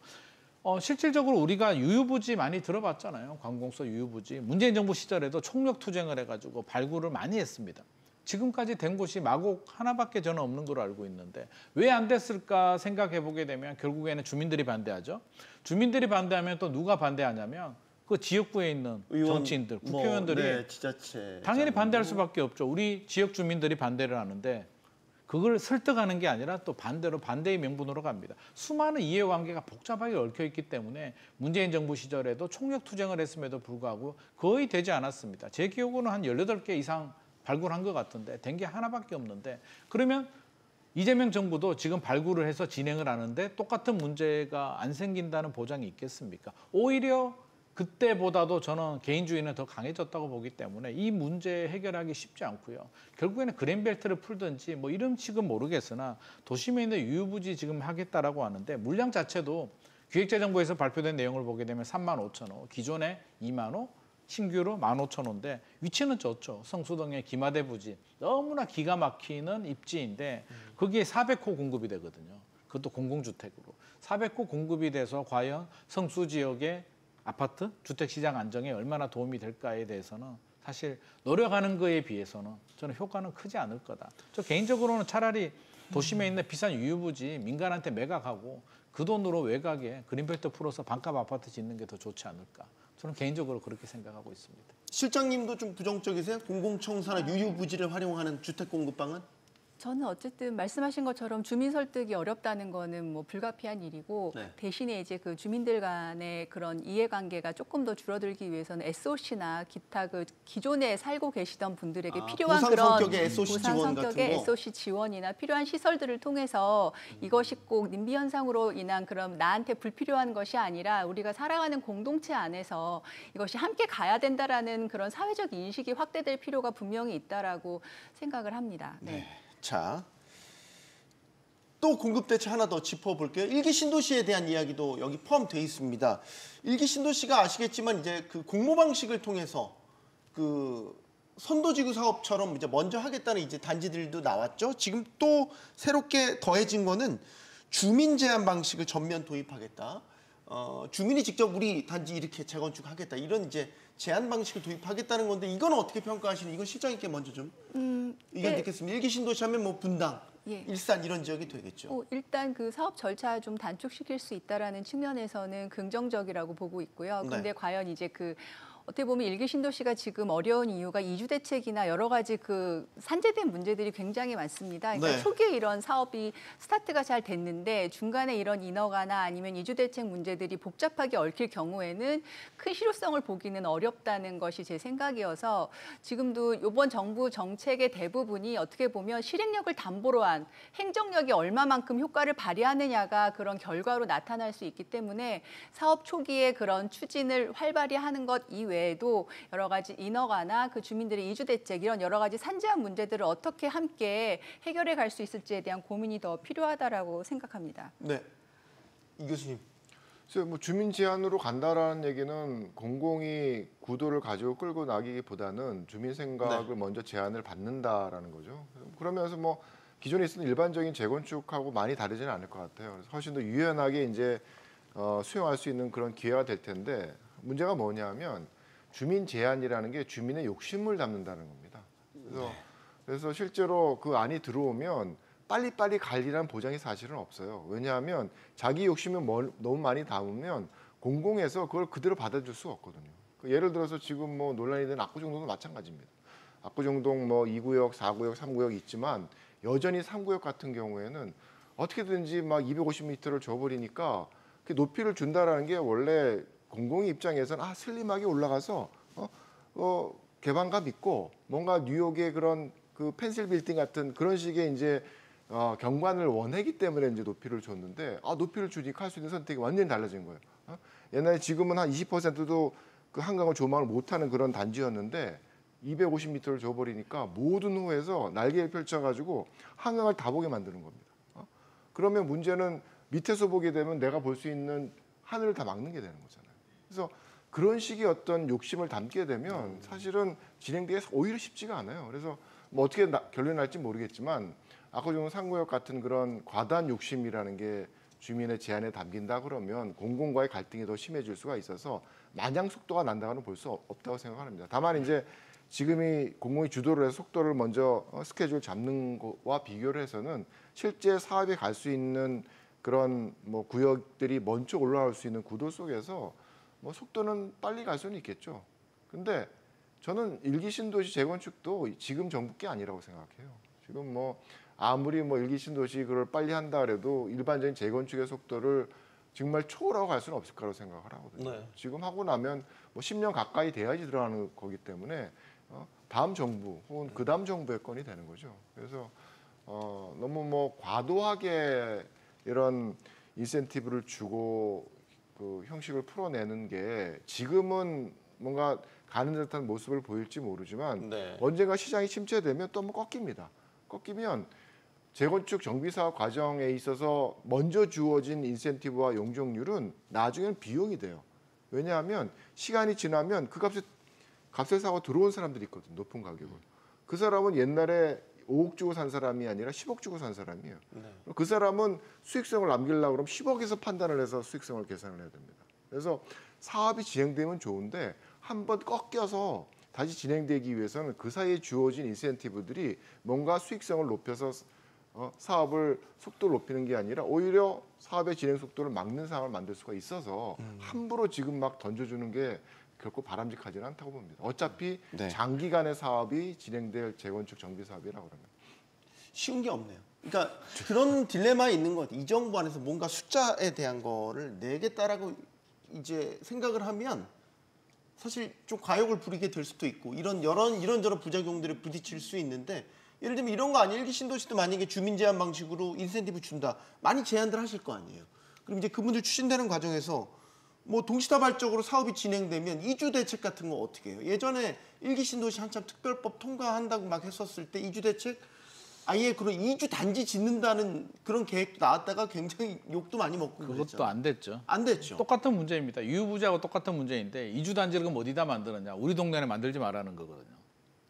실질적으로 우리가 유유부지 많이 들어봤잖아요. 관공서 유유부지. 문재인 정부 시절에도 총력 투쟁을 해가지고 발굴을 많이 했습니다. 지금까지 된 곳이 마곡 하나밖에 저는 없는 걸로 알고 있는데 왜 안 됐을까 생각해 보게 되면 결국에는 주민들이 반대하죠. 주민들이 반대하면 또 누가 반대하냐면 그 지역구에 있는 정치인들, 국회의원들이 지자체 당연히 반대할 수밖에 없죠. 우리 지역 주민들이 반대를 하는데 그걸 설득하는 게 아니라 또 반대로 반대의 명분으로 갑니다. 수많은 이해관계가 복잡하게 얽혀 있기 때문에 문재인 정부 시절에도 총력 투쟁을 했음에도 불구하고 거의 되지 않았습니다. 제 기억으로는 한 18개 이상 발굴한 것 같은데 된 게 하나밖에 없는데 그러면 이재명 정부도 지금 발굴을 해서 진행을 하는데 똑같은 문제가 안 생긴다는 보장이 있겠습니까? 오히려 그때보다도 저는 개인주의는 더 강해졌다고 보기 때문에 이 문제 해결하기 쉽지 않고요. 결국에는 그린벨트를 풀든지 뭐 이런 식은 모르겠으나 도심에 있는 유유부지 지금 하겠다라고 하는데 물량 자체도 기획재정부에서 발표된 내용을 보게 되면 35,000호, 기존에 2만 호, 신규로 15,000호인데 위치는 좋죠. 성수동의 기마대 부지. 너무나 기가 막히는 입지인데 거기에 400호 공급이 되거든요. 그것도 공공주택으로. 400호 공급이 돼서 과연 성수 지역의 아파트, 주택시장 안정에 얼마나 도움이 될까에 대해서는 사실 노력하는 거에 비해서는 저는 효과는 크지 않을 거다. 저 개인적으로는 차라리 도심에 있는 비싼 유유부지 민간한테 매각하고 그 돈으로 외곽에 그린벨트 풀어서 반값 아파트 짓는 게 더 좋지 않을까. 저는 개인적으로 그렇게 생각하고 있습니다. 실장님도 좀 부정적이세요? 공공청사나 유유부지를 활용하는 주택 공급방은? 저는 어쨌든 말씀하신 것처럼 주민 설득이 어렵다는 거는 뭐 불가피한 일이고 네. 대신에 이제 그 주민들 간의 그런 이해관계가 조금 더 줄어들기 위해서는 SOC나 기타 그 기존에 살고 계시던 분들에게 필요한 보상 그런 성격의 SOC 보상 지원 같은 성격의 거. SOC 지원이나 필요한 시설들을 통해서 이것이 꼭 님비 현상으로 인한 그런 나한테 불필요한 것이 아니라 우리가 살아가는 공동체 안에서 이것이 함께 가야 된다라는 그런 사회적 인식이 확대될 필요가 분명히 있다라고 생각을 합니다. 네. 자, 또 공급 대책 하나 더 짚어볼게요. 일기 신도시에 대한 이야기도 여기 포함되어 있습니다. 일기 신도시가 아시겠지만 이제 그 공모 방식을 통해서 그 선도지구 사업처럼 이제 먼저 하겠다는 이제 단지들도 나왔죠. 지금 또 새롭게 더해진 거는 주민 제한 방식을 전면 도입하겠다. 주민이 직접 우리 단지 이렇게 재건축하겠다. 이런 이제 제한 방식을 도입하겠다는 건데 이건 어떻게 평가하시는? 이건 실장님께 먼저 좀 의견 듣겠습니다. 일기 신도시 하면 뭐 분당, 예. 일산 이런 지역이 되겠죠. 일단 그 사업 절차 좀 단축시킬 수 있다라는 측면에서는 긍정적이라고 보고 있고요. 그런데 네. 과연 이제 그 어떻게 보면 일기 신도시가 지금 어려운 이유가 이주 대책이나 여러 가지 그 산재된 문제들이 굉장히 많습니다. 그러니까 네. 초기에 이런 사업이 스타트가 잘 됐는데 중간에 이런 인허가나 아니면 이주 대책 문제들이 복잡하게 얽힐 경우에는 큰 실효성을 보기는 어렵다는 것이 제 생각이어서 지금도 이번 정부 정책의 대부분이 어떻게 보면 실행력을 담보로 한 행정력이 얼마만큼 효과를 발휘하느냐가 그런 결과로 나타날 수 있기 때문에 사업 초기에 그런 추진을 활발히 하는 것 이외에도 여러 가지 인허가나 그 주민들의 이주 대책 이런 여러 가지 산재한 문제들을 어떻게 함께 해결해 갈 수 있을지에 대한 고민이 더 필요하다라고 생각합니다. 네, 이 교수님. 그래서 뭐 주민 제한으로 간다라는 얘기는 공공이 구도를 가지고 끌고 나기보다는 주민 생각을 먼저 제한을 받는다라는 거죠. 그러면서 뭐 기존에 있었던 일반적인 재건축하고 많이 다르지는 않을 것 같아요. 그래서 훨씬 더 유연하게 이제 수용할 수 있는 그런 기회가 될 텐데 문제가 뭐냐면 주민 제한이라는 게 주민의 욕심을 담는다는 겁니다. 그래서 실제로 그 안이 들어오면 빨리빨리 관리라는 보장이 사실은 없어요. 왜냐하면 자기 욕심을 너무 많이 담으면 공공에서 그걸 그대로 받아줄 수가 없거든요. 예를 들어서 지금 뭐 논란이 된 압구정동도 마찬가지입니다. 압구정동 뭐 2구역, 4구역, 3구역 있지만 여전히 3구역 같은 경우에는 어떻게든지 막 250m를 줘버리니까 그 높이를 준다라는 게 원래 공공의 입장에서는 슬림하게 올라가서 개방감 있고 뭔가 뉴욕의 그런 그 펜실 빌딩 같은 그런 식의 이제 경관을 원하기 때문에 이제 높이를 줬는데 높이를 주니까 할 수 있는 선택이 완전히 달라진 거예요. 옛날에 지금은 한 20%도 그 한강을 조망을 못하는 그런 단지였는데 250m를 줘버리니까 모든 호에서 날개를 펼쳐가지고 한강을 다 보게 만드는 겁니다. 그러면 문제는 밑에서 보게 되면 내가 볼 수 있는 하늘을 다 막는 게 되는 거잖아요. 그래서 그런 식의 어떤 욕심을 담게 되면 사실은 진행되기가 오히려 쉽지가 않아요. 그래서 뭐 어떻게 결론이 날지 모르겠지만 압구정 3구역 같은 그런 과다한 욕심이라는 게 주민의 제한에 담긴다 그러면 공공과의 갈등이 더 심해질 수가 있어서 마냥 속도가 난다고는 볼 수 없다고 생각합니다. 다만 이제 지금이 공공이 주도를 해서 속도를 먼저 스케줄 잡는 것과 비교를 해서는 실제 사업에 갈 수 있는 그런 뭐 구역들이 먼저 올라올 수 있는 구도 속에서 뭐 속도는 빨리 갈 수는 있겠죠. 근데 저는 일기 신도시 재건축도 지금 정부 게 아니라고 생각해요. 지금 뭐 아무리 뭐 일기 신도시 그걸 빨리 한다 그래도 일반적인 재건축의 속도를 정말 초월하고 갈 수는 없을 거라고 생각을 하거든요. 네. 지금 하고 나면 뭐 10년 가까이 돼야지 들어가는 거기 때문에 다음 정부 혹은 그 다음 정부의 건이 되는 거죠. 그래서 너무 뭐 과도하게 이런 인센티브를 주고 그 형식을 풀어내는 게 지금은 뭔가 가는 듯한 모습을 보일지 모르지만 네. 언젠가 시장이 침체되면 또 한번 꺾입니다. 꺾이면 재건축 정비사업 과정에 있어서 먼저 주어진 인센티브와 용적률은 나중에는 비용이 돼요. 왜냐하면 시간이 지나면 그 값을 사고 들어온 사람들이 있거든, 높은 가격을. 그 사람은 옛날에 5억 주고 산 사람이 아니라 10억 주고 산 사람이에요. 네. 그 사람은 수익성을 남기려고 그러면 10억에서 판단을 해서 수익성을 계산을 해야 됩니다. 그래서 사업이 진행되면 좋은데 한번 꺾여서 다시 진행되기 위해서는 그 사이에 주어진 인센티브들이 뭔가 수익성을 높여서 사업을 속도를 높이는 게 아니라 오히려 사업의 진행 속도를 막는 상황을 만들 수가 있어서 함부로 지금 막 던져주는 게 결코 바람직하지는 않다고 봅니다. 어차피 네. 장기간의 사업이 진행될 재건축 정비 사업이라고 그러면. 쉬운 게 없네요. 그러니까 그런 딜레마에 있는 것 같아요. 이 정부 안에서 뭔가 숫자에 대한 거를 내겠다라고 이제 생각을 하면 사실 좀 과욕을 부리게 될 수도 있고 이런저런 부작용들에 부딪힐 수 있는데 예를 들면 이런 거 아니에요. 일기 신도시도 만약에 주민 제한 방식으로 인센티브 준다. 많이 제한들 하실 거 아니에요. 그럼 이제 그분들 추진되는 과정에서 뭐 동시다발적으로 사업이 진행되면 이주 대책 같은 거 어떻게 해요? 예전에 일기 신도시 한참 특별법 통과한다고 막 했었을 때 이주 대책 아예 그런 이주 단지 짓는다는 그런 계획도 나왔다가 굉장히 욕도 많이 먹고 그것도 그랬죠. 안 됐죠. 안 됐죠. 똑같은 문제입니다. 유후부지하고 똑같은 문제인데 이주 단지를 그럼 어디다 만드느냐? 우리 동네에 만들지 말라는 거거든요.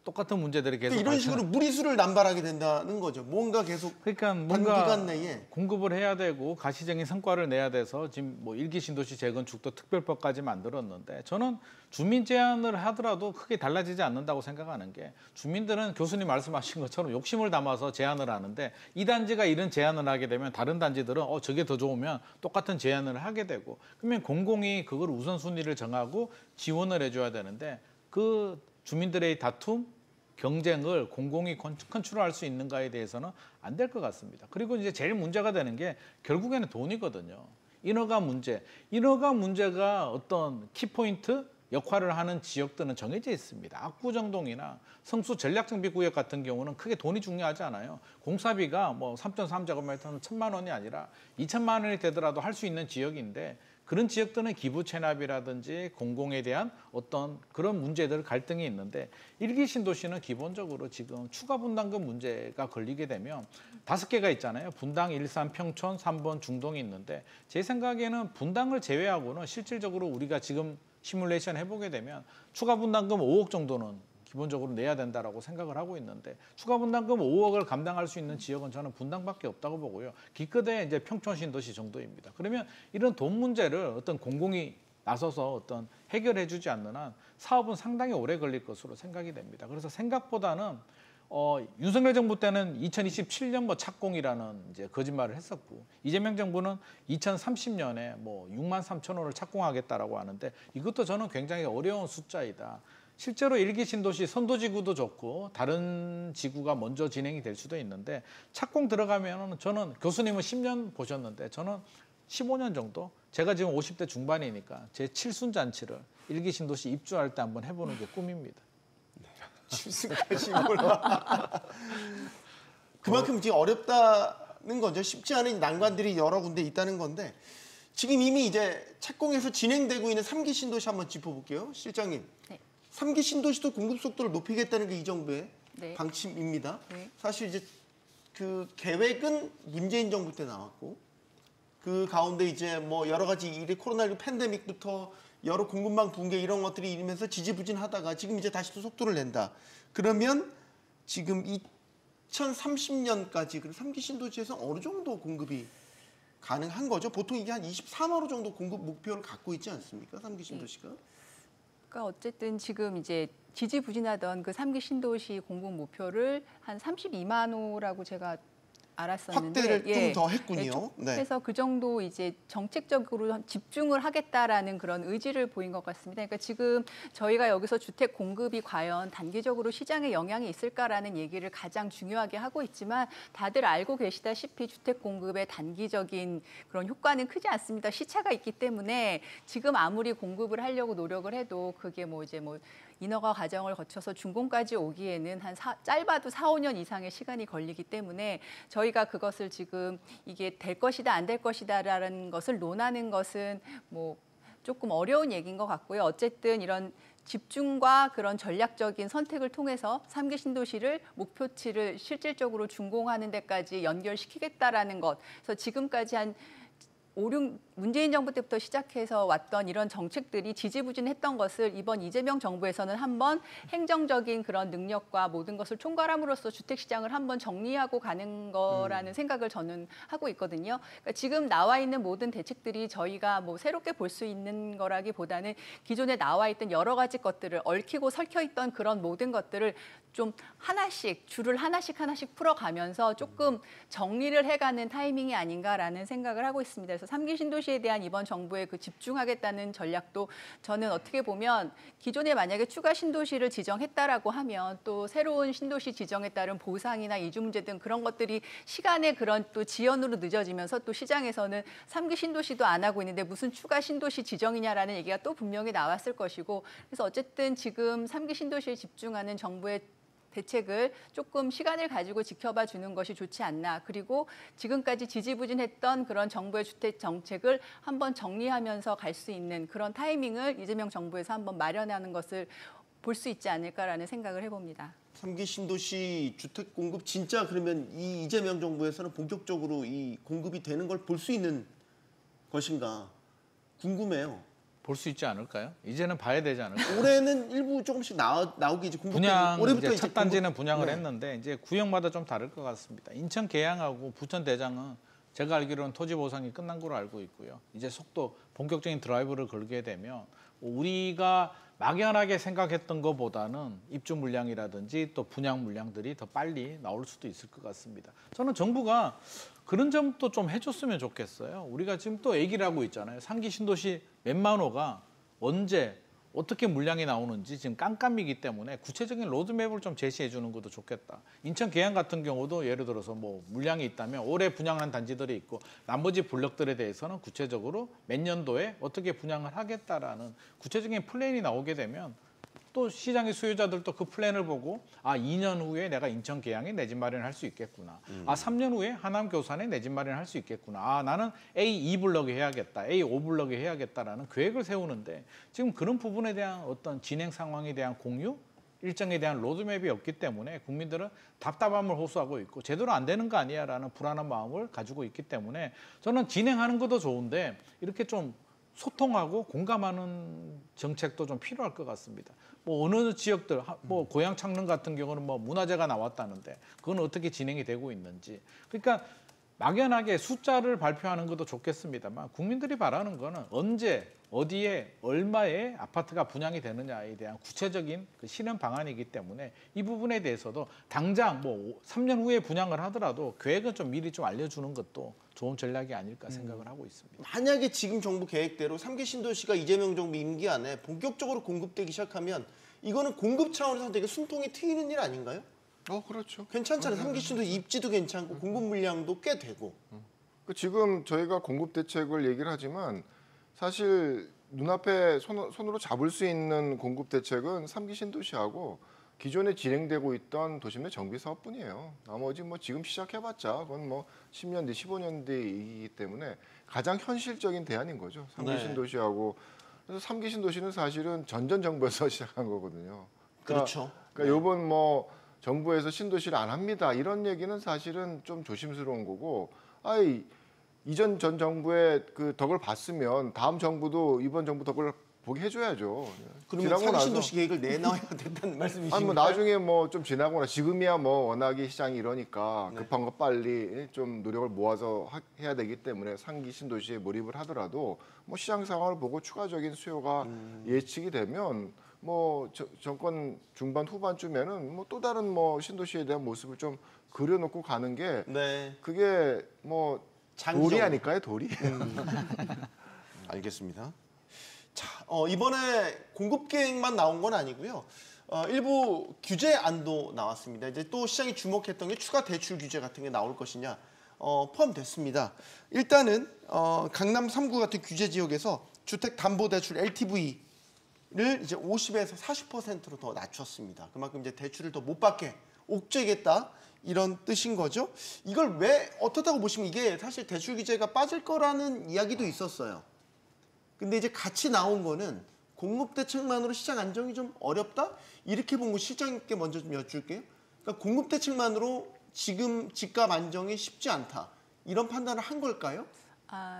똑같은 문제들이 계속 이런 식으로 무리수를 남발하게 된다는 거죠. 뭔가 계속 그러니까 뭔가 단기간 내에 공급을 해야 되고 가시적인 성과를 내야 돼서 지금 뭐 일기 신도시 재건축도 특별법까지 만들었는데 저는 주민 제한을 하더라도 크게 달라지지 않는다고 생각하는 게 주민들은 교수님 말씀하신 것처럼 욕심을 담아서 제한을 하는데 이 단지가 이런 제한을 하게 되면 다른 단지들은 저게 더 좋으면 똑같은 제한을 하게 되고 그러면 공공이 그걸 우선순위를 정하고 지원을 해줘야 되는데 그 주민들의 다툼, 경쟁을 공공이 컨트롤할 수 있는가에 대해서는 안 될 것 같습니다. 그리고 이제 제일 문제가 되는 게 결국에는 돈이거든요. 인허가 문제가 어떤 키포인트 역할을 하는 지역들은 정해져 있습니다. 압구정동이나 성수 전략정비구역 같은 경우는 크게 돈이 중요하지 않아요. 공사비가 뭐 3.3제곱미터는 1,000만 원이 아니라 2,000만 원이 되더라도 할 수 있는 지역인데 그런 지역들은 기부 체납이라든지 공공에 대한 어떤 그런 문제들 갈등이 있는데 일기 신도시는 기본적으로 지금 추가 분담금 문제가 걸리게 되면 5개가 있잖아요. 분당, 일산, 평촌, 3번 중동이 있는데 제 생각에는 분당을 제외하고는 실질적으로 우리가 지금 시뮬레이션 해보게 되면 추가 분담금 5억 정도는 기본적으로 내야 된다라고 생각을 하고 있는데 추가 분담금 5억을 감당할 수 있는 지역은 저는 분당밖에 없다고 보고요. 기껏해 이제 평촌 신도시 정도입니다. 그러면 이런 돈 문제를 어떤 공공이 나서서 어떤 해결해주지 않는 한 사업은 상당히 오래 걸릴 것으로 생각이 됩니다. 그래서 생각보다는 윤석열 정부 때는 2027년 뭐 착공이라는 이제 거짓말을 했었고 이재명 정부는 2030년에 뭐 6만 3천 호를 착공하겠다라고 하는데 이것도 저는 굉장히 어려운 숫자이다. 실제로 일기 신도시 선도지구도 좋고 다른 지구가 먼저 진행이 될 수도 있는데 착공 들어가면 저는 교수님은 10년 보셨는데 저는 15년 정도 제가 지금 50대 중반이니까 제 칠순잔치를 일기 신도시 입주할 때 한번 해보는 게 꿈입니다. 칠순까지 몰라. 그만큼 지금 어렵다는 거죠. 쉽지 않은 난관들이 여러 군데 있다는 건데 지금 이미 이제 착공해서 진행되고 있는 3기 신도시 한번 짚어볼게요. 실장님. 네. 3기 신도시도 공급 속도를 높이겠다는 게 이 정부의 네. 방침입니다. 네. 사실 이제 그 계획은 문재인 정부 때 나왔고 그 가운데 이제 뭐 여러 가지 일이 코로나19 팬데믹부터 여러 공급망 붕괴 이런 것들이 일면서 지지부진하다가 지금 이제 다시 또 속도를 낸다. 그러면 지금 2030년까지 그 3기 신도시에서 어느 정도 공급이 가능한 거죠? 보통 이게 한 24만 호 정도 공급 목표를 갖고 있지 않습니까? 3기 신도시가? 그러니까 어쨌든 지금 이제 지지부진하던 그 3기 신도시 공급 목표를 한 32만 호라고 제가 알았었는데 확대를 좀 더 했군요. 네. 그래서 그 정도 이제 정책적으로 집중을 하겠다라는 그런 의지를 보인 것 같습니다. 그러니까 지금 저희가 여기서 주택 공급이 과연 단기적으로 시장에 영향이 있을까라는 얘기를 가장 중요하게 하고 있지만 다들 알고 계시다시피 주택 공급의 단기적인 그런 효과는 크지 않습니다. 시차가 있기 때문에 지금 아무리 공급을 하려고 노력을 해도 그게 뭐 이제 뭐 인허가 과정을 거쳐서 준공까지 오기에는 한 짧아도 4, 5년 이상의 시간이 걸리기 때문에 저희가 그것을 지금 이게 될 것이다 안 될 것이다라는 것을 논하는 것은 뭐 조금 어려운 얘기인 것 같고요. 어쨌든 이런 집중과 그런 전략적인 선택을 통해서 3기 신도시를 목표치를 실질적으로 준공하는 데까지 연결시키겠다라는 것. 그래서 지금까지 한 6 문재인 정부 때부터 시작해서 왔던 이런 정책들이 지지부진했던 것을 이번 이재명 정부에서는 한번 행정적인 그런 능력과 모든 것을 총괄함으로써 주택시장을 한번 정리하고 가는 거라는 생각을 저는 하고 있거든요. 그러니까 지금 나와 있는 모든 대책들이 저희가 뭐 새롭게 볼 수 있는 거라기보다는 기존에 나와 있던 여러 가지 것들을 얽히고 설켜 있던 그런 모든 것들을 좀 하나씩 줄을 하나씩 풀어가면서 조금 정리를 해가는 타이밍이 아닌가라는 생각을 하고 있습니다. 그래서 3기 신도시에 대한 이번 정부의 그 집중하겠다는 전략도 저는 어떻게 보면 기존에 만약에 추가 신도시를 지정했다라고 하면 또 새로운 신도시 지정에 따른 보상이나 이주문제 등 그런 것들이 시간의 그런 또 지연으로 늦어지면서 또 시장에서는 3기 신도시도 안 하고 있는데 무슨 추가 신도시 지정이냐라는 얘기가 또 분명히 나왔을 것이고, 그래서 어쨌든 지금 3기 신도시에 집중하는 정부의 대책을 조금 시간을 가지고 지켜봐 주는 것이 좋지 않나. 그리고 지금까지 지지부진했던 그런 정부의 주택 정책을 한번 정리하면서 갈 수 있는 그런 타이밍을 이재명 정부에서 한번 마련하는 것을 볼 수 있지 않을까라는 생각을 해봅니다. 3기 신도시 주택 공급 진짜 그러면 이 이재명 정부에서는 본격적으로 이 공급이 되는 걸 볼 수 있는 것인가 궁금해요. 볼 수 있지 않을까요? 이제는 봐야 되지 않을까요? 올해는 일부 조금씩 나오기 이제 공급 분양 올해부터 이제 첫 단지는 분양을 네. 했는데 이제 구역마다 좀 다를 것 같습니다. 인천 계양하고 부천 대장은 제가 알기로는 토지 보상이 끝난 걸로 알고 있고요. 이제 속도 본격적인 드라이브를 걸게 되면 우리가 막연하게 생각했던 것보다는 입주 물량이라든지 또 분양 물량들이 더 빨리 나올 수도 있을 것 같습니다. 저는 정부가 그런 점도 좀 해줬으면 좋겠어요. 우리가 지금 또 얘기를 하고 있잖아요. 3기 신도시 몇만 호가 언제 어떻게 물량이 나오는지 지금 깜깜이기 때문에 구체적인 로드맵을 좀 제시해 주는 것도 좋겠다. 인천 계양 같은 경우도 예를 들어서 뭐 물량이 있다면 올해 분양한 단지들이 있고 나머지 블럭들에 대해서는 구체적으로 몇 년도에 어떻게 분양을 하겠다라는 구체적인 플랜이 나오게 되면 또 시장의 수요자들도 그 플랜을 보고 2년 후에 내가 인천 계양에 내 집 마련할 수 있겠구나. 3년 후에 하남 교산에 내 집 마련할 수 있겠구나. 나는 A2블럭에 해야겠다. A5블럭에 해야겠다라는 계획을 세우는데 지금 그런 부분에 대한 어떤 진행 상황에 대한 공유, 일정에 대한 로드맵이 없기 때문에 국민들은 답답함을 호소하고 있고 제대로 안 되는 거 아니야라는 불안한 마음을 가지고 있기 때문에 저는 진행하는 것도 좋은데 이렇게 좀 소통하고 공감하는 정책도 좀 필요할 것 같습니다. 뭐 어느 지역들, 뭐 고양 창릉 같은 경우는 뭐 문화재가 나왔다는데 그건 어떻게 진행이 되고 있는지. 그러니까 막연하게 숫자를 발표하는 것도 좋겠습니다만 국민들이 바라는 거는 언제 어디에 얼마의 아파트가 분양이 되느냐에 대한 구체적인 그 실현 방안이기 때문에 이 부분에 대해서도 당장 뭐 3년 후에 분양을 하더라도 계획은 좀 미리 좀 알려주는 것도 좋은 전략이 아닐까 생각을 하고 있습니다. 만약에 지금 정부 계획대로 3기 신도시가 이재명 정부 임기 안에 본격적으로 공급되기 시작하면 이거는 공급 차원에서 되게 숨통이 트이는 일 아닌가요? 그렇죠. 괜찮잖아요. 3기 신도시 입지도 괜찮고 공급 물량도 꽤 되고. 지금 저희가 공급 대책을 얘기를 하지만 사실 눈앞에 손으로 잡을 수 있는 공급 대책은 3기 신도시하고 기존에 진행되고 있던 도심 내 정비 사업뿐이에요. 나머지 뭐 지금 시작해봤자 그건 뭐 10년 뒤, 15년 뒤이기 때문에 가장 현실적인 대안인 거죠. 3기 네. 신도시하고. 그래서 3기 신도시는 사실은 전전 정부에서 시작한 거거든요. 그렇죠. 그러니까 이번 뭐 정부에서 신도시를 안 합니다. 이런 얘기는 사실은 좀 조심스러운 거고, 이전 전 정부의 그 덕을 봤으면 다음 정부도 이번 정부 덕을 보게 해줘야죠. 그러면 3기 신도시 계획을 내놔야 된다는 말씀이신가요? 뭐 나중에 뭐 좀 지나거나 지금이야 뭐 워낙에 시장이 이러니까 네. 급한 거 빨리 좀 노력을 모아서 해야 되기 때문에 3기 신도시에 몰입을 하더라도 뭐 시장 상황을 보고 추가적인 수요가 예측이 되면 뭐 정권 중반 후반쯤에는 뭐 또 다른 뭐 신도시에 대한 모습을 좀 그려놓고 가는 게 네. 그게 뭐 장기적으로. 도리 아닐까요, 도리? 알겠습니다. 자, 이번에 공급 계획만 나온 건 아니고요. 일부 규제안도 나왔습니다. 이제 또 시장이 주목했던 게 추가 대출 규제 같은 게 나올 것이냐 포함됐습니다. 일단은 강남 3구 같은 규제 지역에서 주택담보대출 LTV를 이제 50에서 40%로 더 낮췄습니다. 그만큼 이제 대출을 더 못 받게 옥죄겠다. 이런 뜻인 거죠. 이걸 왜 어떻다고 보시면 이게 사실 대출 규제가 빠질 거라는 이야기도 있었어요. 근데 이제 같이 나온 거는 공급 대책만으로 시장 안정이 좀 어렵다? 이렇게 본 거 실장님께 먼저 좀 여쭐게요. 그러니까 공급 대책만으로 지금 집값 안정이 쉽지 않다. 이런 판단을 한 걸까요?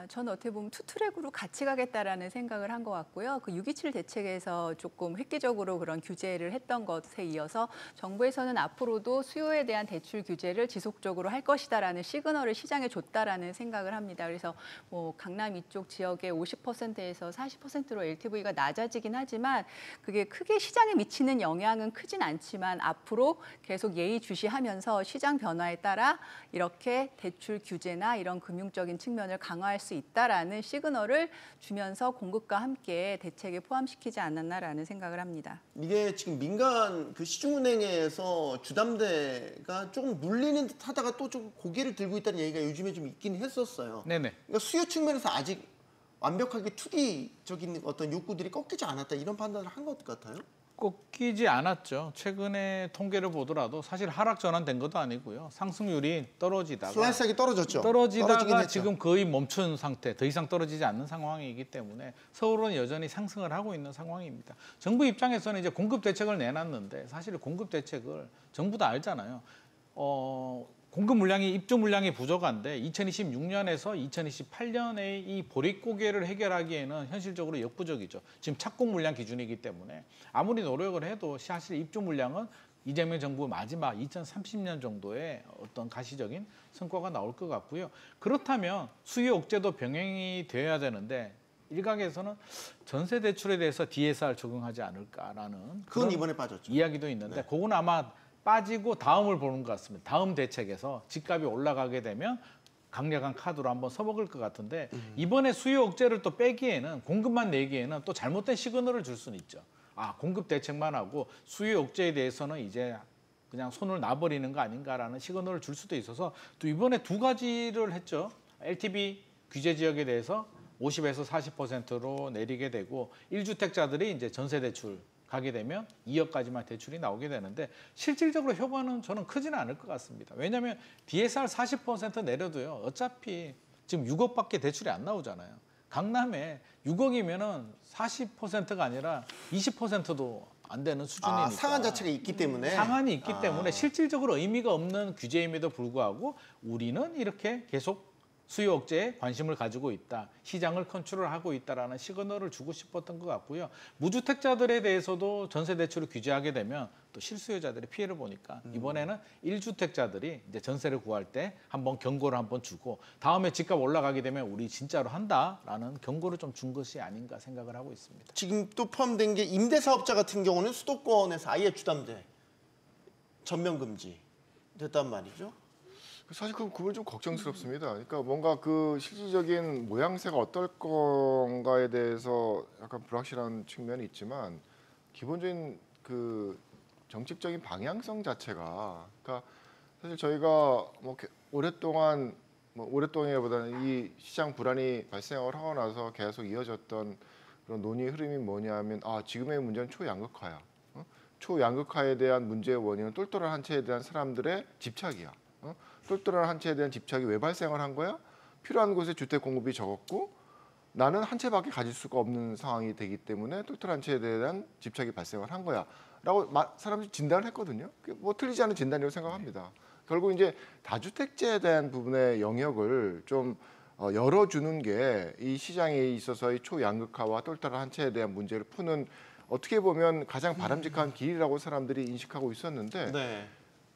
저는 어떻게 보면 투트랙으로 같이 가겠다라는 생각을 한 것 같고요. 그 6.27 대책에서 조금 획기적으로 그런 규제를 했던 것에 이어서 정부에서는 앞으로도 수요에 대한 대출 규제를 지속적으로 할 것이다라는 시그널을 시장에 줬다라는 생각을 합니다. 그래서 뭐 강남 이쪽 지역의 50%에서 40%로 LTV가 낮아지긴 하지만 그게 크게 시장에 미치는 영향은 크진 않지만 앞으로 계속 예의주시하면서 시장 변화에 따라 이렇게 대출 규제나 이런 금융적인 측면을 강화하는 강화할 수 있다라는 시그널을 주면서 공급과 함께 대책에 포함시키지 않았나라는 생각을 합니다. 이게 지금 민간 그 시중은행에서 주담대가 조금 눌리는 듯 하다가 또 좀 고개를 들고 있다는 얘기가 요즘에 좀 있긴 했었어요. 네네. 그러니까 수요 측면에서 아직 완벽하게 투기적인 어떤 욕구들이 꺾이지 않았다 이런 판단을 한 것 같아요. 꺾이지 않았죠. 최근에 통계를 보더라도 사실 하락 전환된 것도 아니고요. 상승률이 떨어지다가 슬라이스하게 떨어졌죠. 떨어지긴 떨어지다가 했죠. 지금 거의 멈춘 상태, 더 이상 떨어지지 않는 상황이기 때문에 서울은 여전히 상승을 하고 있는 상황입니다. 정부 입장에서는 이제 공급 대책을 내놨는데 사실 공급 대책을 정부 다 알잖아요. 공급 물량이 입주 물량이 부족한데 2026년에서 2028년에 이 보릿고개를 해결하기에는 현실적으로 역부족이죠. 지금 착공 물량 기준이기 때문에 아무리 노력을 해도 사실 입주 물량은 이재명 정부 마지막 2030년 정도의 어떤 가시적인 성과가 나올 것 같고요. 그렇다면 수요 억제도 병행이 되어야 되는데 일각에서는 전세 대출에 대해서 DSR 적용하지 않을까라는 그건 그런 이번에 빠졌죠. 이야기도 있는데 그건 아마 빠지고 다음을 보는 것 같습니다. 다음 대책에서 집값이 올라가게 되면 강력한 카드로 한번 써먹을 것 같은데 이번에 수요 억제를 또 빼기에는 공급만 내기에는 또 잘못된 시그널을 줄 수는 있죠. 공급 대책만 하고 수요 억제에 대해서는 이제 그냥 손을 놔버리는 거 아닌가라는 시그널을 줄 수도 있어서 또 이번에 두 가지를 했죠. LTV 규제 지역에 대해서 50에서 40%로 내리게 되고 1주택자들이 이제 전세 대출 가게 되면 2억까지만 대출이 나오게 되는데 실질적으로 효과는 저는 크지는 않을 것 같습니다. 왜냐하면 DSR 40% 내려도요. 어차피 지금 6억밖에 대출이 안 나오잖아요. 강남에 6억이면은 40%가 아니라 20%도 안 되는 수준이니까. 상한 자체가 있기 때문에. 상한이 있기 때문에 실질적으로 의미가 없는 규제임에도 불구하고 우리는 이렇게 계속 수요 억제에 관심을 가지고 있다. 시장을 컨트롤하고 있다라는 시그널을 주고 싶었던 것 같고요. 무주택자들에 대해서도 전세 대출을 규제하게 되면 또 실수요자들이 피해를 보니까 이번에는 1주택자들이 이제 전세를 구할 때 한번 경고를 한번 주고 다음에 집값 올라가게 되면 우리 진짜로 한다라는 경고를 좀 준 것이 아닌가 생각을 하고 있습니다. 지금 또 포함된 게 임대사업자 같은 경우는 수도권에서 아예 주담대 전면 금지 됐단 말이죠. 사실 그 부분 좀 걱정스럽습니다. 그러니까 뭔가 그 실질적인 모양새가 어떨 건가에 대해서 약간 불확실한 측면이 있지만 기본적인 그 정책적인 방향성 자체가 그러니까 사실 저희가 뭐 오랫동안보다는 이 시장 불안이 발생을 하고 나서 계속 이어졌던 그런 논의의 흐름이 뭐냐면 지금의 문제는 초양극화야. 초양극화에 대한 문제의 원인은 똘똘한 한 채에 대한 사람들의 집착이야. 똘똘한 한 채에 대한 집착이 왜 발생을 한 거야? 필요한 곳에 주택 공급이 적었고 나는 한 채밖에 가질 수가 없는 상황이 되기 때문에 똘똘한 한 채에 대한 집착이 발생을 한 거야. 라고 사람들이 진단을 했거든요. 뭐 틀리지 않은 진단이라고 생각합니다. 결국 이제 다주택자에 대한 부분의 영역을 좀 열어주는 게 이 시장에 있어서의 초양극화와 똘똘한 한 채에 대한 문제를 푸는 어떻게 보면 가장 바람직한 길이라고 사람들이 인식하고 있었는데 네.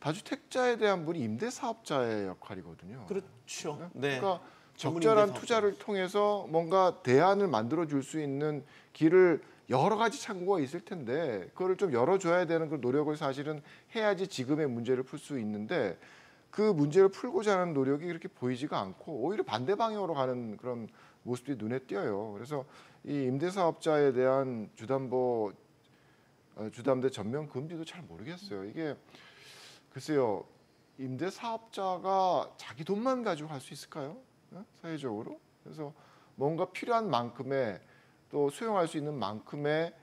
다주택자에 대한 분이 임대사업자의 역할이거든요. 그렇죠. 네. 그러니까 전문 적절한 임대사업자. 투자를 통해서 뭔가 대안을 만들어 줄 수 있는 길을 여러 가지 창구가 있을 텐데 그거를 좀 열어줘야 되는 그 노력을 사실은 해야지 지금의 문제를 풀 수 있는데 그 문제를 풀고자 하는 노력이 그렇게 보이지가 않고 오히려 반대 방향으로 가는 그런 모습이 눈에 띄어요. 그래서 이 임대사업자에 대한 주담대 전면 금지도 잘 모르겠어요. 이게 글쎄요. 임대사업자가 자기 돈만 가지고 할 수 있을까요? 사회적으로. 그래서 뭔가 필요한 만큼의 또 수용할 수 있는 만큼의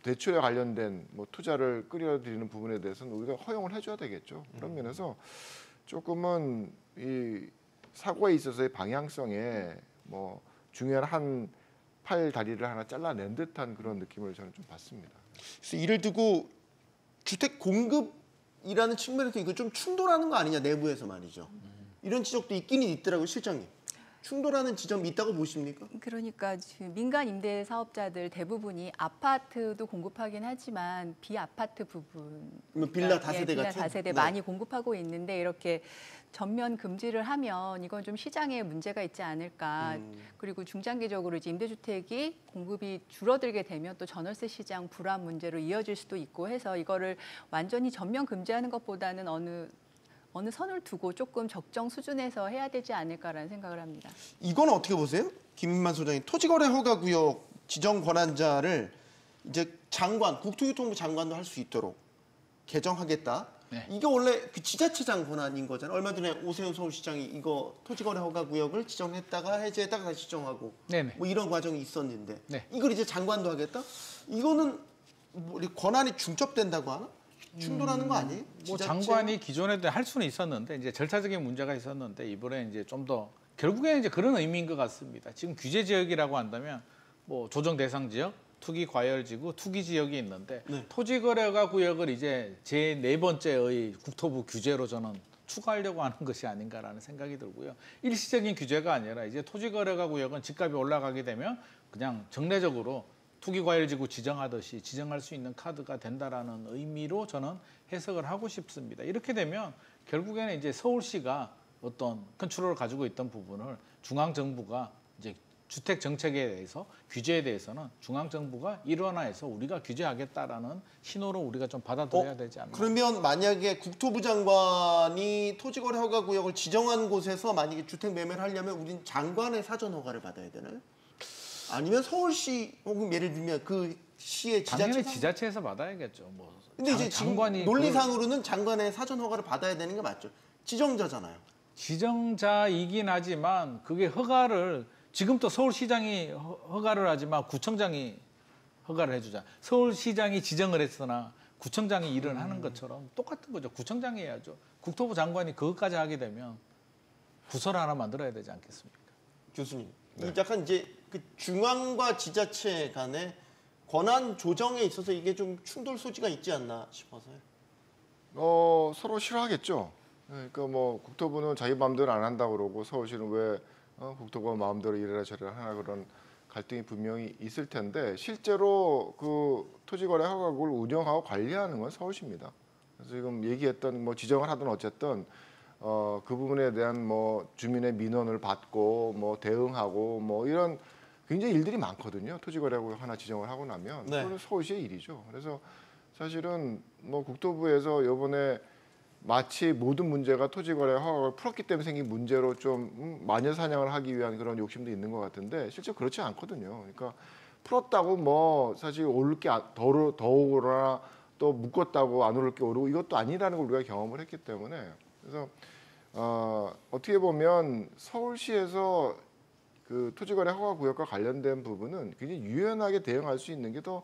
대출에 관련된 뭐 투자를 끌어들이는 부분에 대해서는 우리가 허용을 해줘야 되겠죠. 그런 면에서 조금은 이 사고에 있어서의 방향성에 뭐 중요한 한 팔 다리를 하나 잘라낸 듯한 그런 느낌을 저는 좀 받습니다. 그래서 이를 두고 주택 공급이라는 측면에서 이거 좀 충돌하는 거 아니냐 내부에서 말이죠. 이런 지적도 있기는 있더라고요, 실장님. 충돌하는 지점이 있다고 보십니까? 그러니까 지금 민간 임대 사업자들 대부분이 아파트도 공급하긴 하지만 비아파트 부분, 뭐 빌라 다세대 빌라 같은? 다세대 네. 많이 공급하고 있는데 이렇게 전면 금지를 하면 이건 좀 시장에 문제가 있지 않을까. 그리고 중장기적으로 이제 임대주택이 공급이 줄어들게 되면 또 전월세 시장 불안 문제로 이어질 수도 있고 해서 이거를 완전히 전면 금지하는 것보다는 어느 선을 두고 조금 적정 수준에서 해야 되지 않을까라는 생각을 합니다. 이건 어떻게 보세요? 김인만 소장님, 토지거래 허가구역 지정 권한자를 이제 장관, 국토교통부 장관도 할 수 있도록 개정하겠다. 네. 이게 원래 그 지자체장 권한인 거잖아요. 얼마 전에 오세훈 서울시장이 이거 토지거래 허가구역을 지정했다가 해제했다가 다시 지정하고 네네. 뭐 이런 과정이 있었는데 네. 이걸 이제 장관도 하겠다? 이거는 뭐 권한이 중첩된다고 하나? 충돌하는 거 아니에요? 뭐 지자체가? 장관이 기존에도 할 수는 있었는데 이제 절차적인 문제가 있었는데 이번에 이제 좀 더 결국에는 이제 그런 의미인 것 같습니다. 지금 규제 지역이라고 한다면 뭐 조정 대상 지역, 투기 과열 지구, 투기 지역이 있는데 네. 토지 거래가 구역을 이제 제 네 번째의 국토부 규제로 저는 추가하려고 하는 것이 아닌가라는 생각이 들고요. 일시적인 규제가 아니라 이제 토지 거래가 구역은 집값이 올라가게 되면 그냥 정례적으로 투기 과열 지구 지정하듯이 지정할 수 있는 카드가 된다라는 의미로 저는 해석을 하고 싶습니다. 이렇게 되면 결국에는 이제 서울시가 어떤 컨트롤을 가지고 있던 부분을 중앙 정부가 이제 주택 정책에 대해서 규제에 대해서는 중앙 정부가 일원화해서 우리가 규제하겠다라는 신호를 우리가 좀 받아들여야 되지 않나. 그러면 만약에 국토부 장관이 토지거래 허가구역을 지정한 곳에서 만약에 주택 매매를 하려면 우린 장관의 사전 허가를 받아야 되나요? 아니면 서울시 혹은 예를 들면 그 시의 당연히 지자체 지자체에서 받아야겠죠. 뭐 근데 이제 장관이 지금 논리상으로는 장관의 사전 허가를 받아야 되는 게 맞죠. 지정자잖아요. 지정자이긴 하지만 그게 허가를 지금 또 서울시장이 허가를 하지만 구청장이 허가를 해주자. 서울시장이 지정을 했으나 구청장이 일을 하는 것처럼 똑같은 거죠. 구청장이 해야죠. 국토부 장관이 그것까지 하게 되면 부서를 하나 만들어야 되지 않겠습니까? 교수님, 약간 이제 그 중앙과 지자체 간의 권한 조정에 있어서 이게 좀 충돌 소지가 있지 않나 싶어서요. 서로 싫어하겠죠. 그러니까 뭐 국토부는 자기 마음대로 안 한다 그러고 서울시는 왜 국토부가 마음대로 이래라 저래라 하나 그런 갈등이 분명히 있을 텐데 실제로 그 토지거래 허가구를 운영하고 관리하는 건 서울시입니다. 그래서 지금 얘기했던 뭐 지정을 하든 어쨌든 그 부분에 대한 뭐 주민의 민원을 받고 뭐 대응하고 뭐 이런 굉장히 일들이 많거든요. 토지거래구역 하나 지정을 하고 나면 네. 그건 서울시의 일이죠. 그래서 사실은 뭐 국토부에서 이번에 마치 모든 문제가 토지거래 허가를 풀었기 때문에 생긴 문제로 좀 마녀 사냥을 하기 위한 그런 욕심도 있는 것 같은데 실제 그렇지 않거든요. 그러니까 풀었다고 뭐 사실 오를 게 더 오거나 또 묶었다고 안 오를 게 오르고 이것도 아니라는 걸 우리가 경험을 했기 때문에 그래서 어떻게 보면 서울시에서 그 토지거래 허가구역과 관련된 부분은 굉장히 유연하게 대응할 수 있는 게 더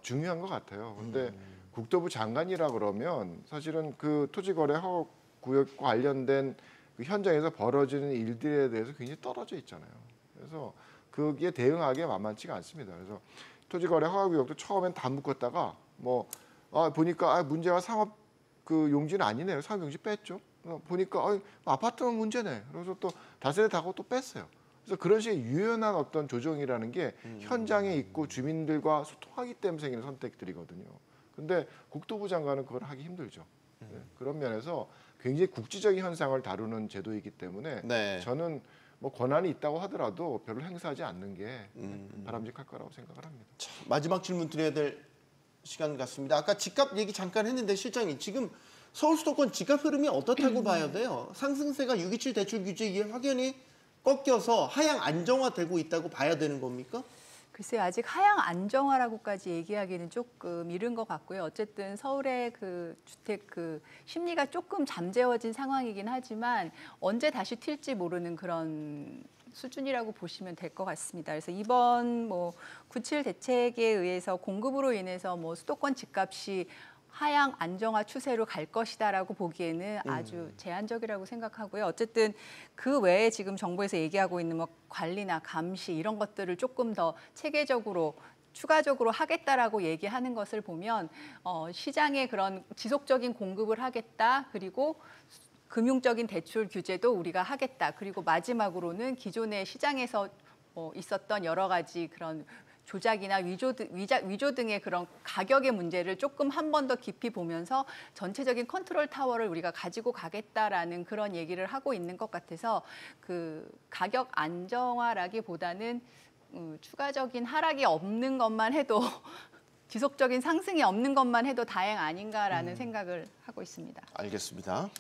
중요한 것 같아요. 근데 국토부 장관이라 그러면 사실은 그 토지거래 허가구역과 관련된 그 현장에서 벌어지는 일들에 대해서 굉장히 떨어져 있잖아요. 그래서 거기에 대응하기가 만만치가 않습니다. 그래서 토지거래 허가구역도 처음엔 다 묶었다가 뭐 보니까 문제가 상업 그 용지는 아니네요. 상업 용지 뺐죠. 보니까 아파트만 문제네. 그래서 또 다세대 다고 또 뺐어요. 그래서 그런 식의 유연한 어떤 조정이라는 게 현장에 있고 주민들과 소통하기 때문에 생기는 선택들이거든요. 근데 국토부 장관은 그걸 하기 힘들죠. 네. 그런 면에서 굉장히 국지적인 현상을 다루는 제도이기 때문에 네. 저는 뭐 권한이 있다고 하더라도 별로 행사하지 않는 게 바람직할 거라고 생각을 합니다. 자, 마지막 질문 드려야 될 시간 같습니다. 아까 집값 얘기 잠깐 했는데 실장님 지금 서울 수도권 집값 흐름이 어떻다고 봐야 돼요? 상승세가 627 대출 규제에 확연히 꺾여서 하향 안정화되고 있다고 봐야 되는 겁니까? 글쎄요, 아직 하향 안정화라고까지 얘기하기는 조금 이른 것 같고요. 어쨌든 서울의 그 주택 그 심리가 조금 잠재워진 상황이긴 하지만 언제 다시 튈지 모르는 그런 수준이라고 보시면 될 것 같습니다. 그래서 이번 뭐 97 대책에 의해서 공급으로 인해서 뭐 수도권 집값이 하향 안정화 추세로 갈 것이다라고 보기에는 아주 제한적이라고 생각하고요. 어쨌든 그 외에 지금 정부에서 얘기하고 있는 뭐 관리나 감시 이런 것들을 조금 더 체계적으로 추가적으로 하겠다라고 얘기하는 것을 보면 시장에 그런 지속적인 공급을 하겠다. 그리고 금융적인 대출 규제도 우리가 하겠다. 그리고 마지막으로는 기존의 시장에서 있었던 여러 가지 그런 조작이나 위조 등의 그런 가격의 문제를 조금 한 번 더 깊이 보면서 전체적인 컨트롤 타워를 우리가 가지고 가겠다라는 그런 얘기를 하고 있는 것 같아서 그 가격 안정화라기보다는 추가적인 하락이 없는 것만 해도 지속적인 상승이 없는 것만 해도 다행 아닌가라는 생각을 하고 있습니다. 알겠습니다.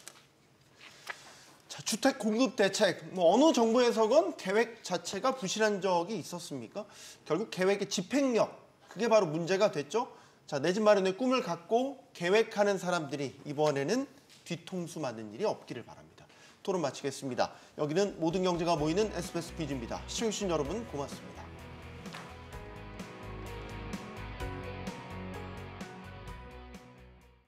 자, 주택 공급 대책, 어느 정부에서건 계획 자체가 부실한 적이 있었습니까? 결국 계획의 집행력, 그게 바로 문제가 됐죠. 자, 내 집 마련의 꿈을 갖고 계획하는 사람들이 이번에는 뒤통수 맞는 일이 없기를 바랍니다. 토론 마치겠습니다. 여기는 모든 경제가 모이는 SBS 비즈입니다. 시청해주신 여러분 고맙습니다.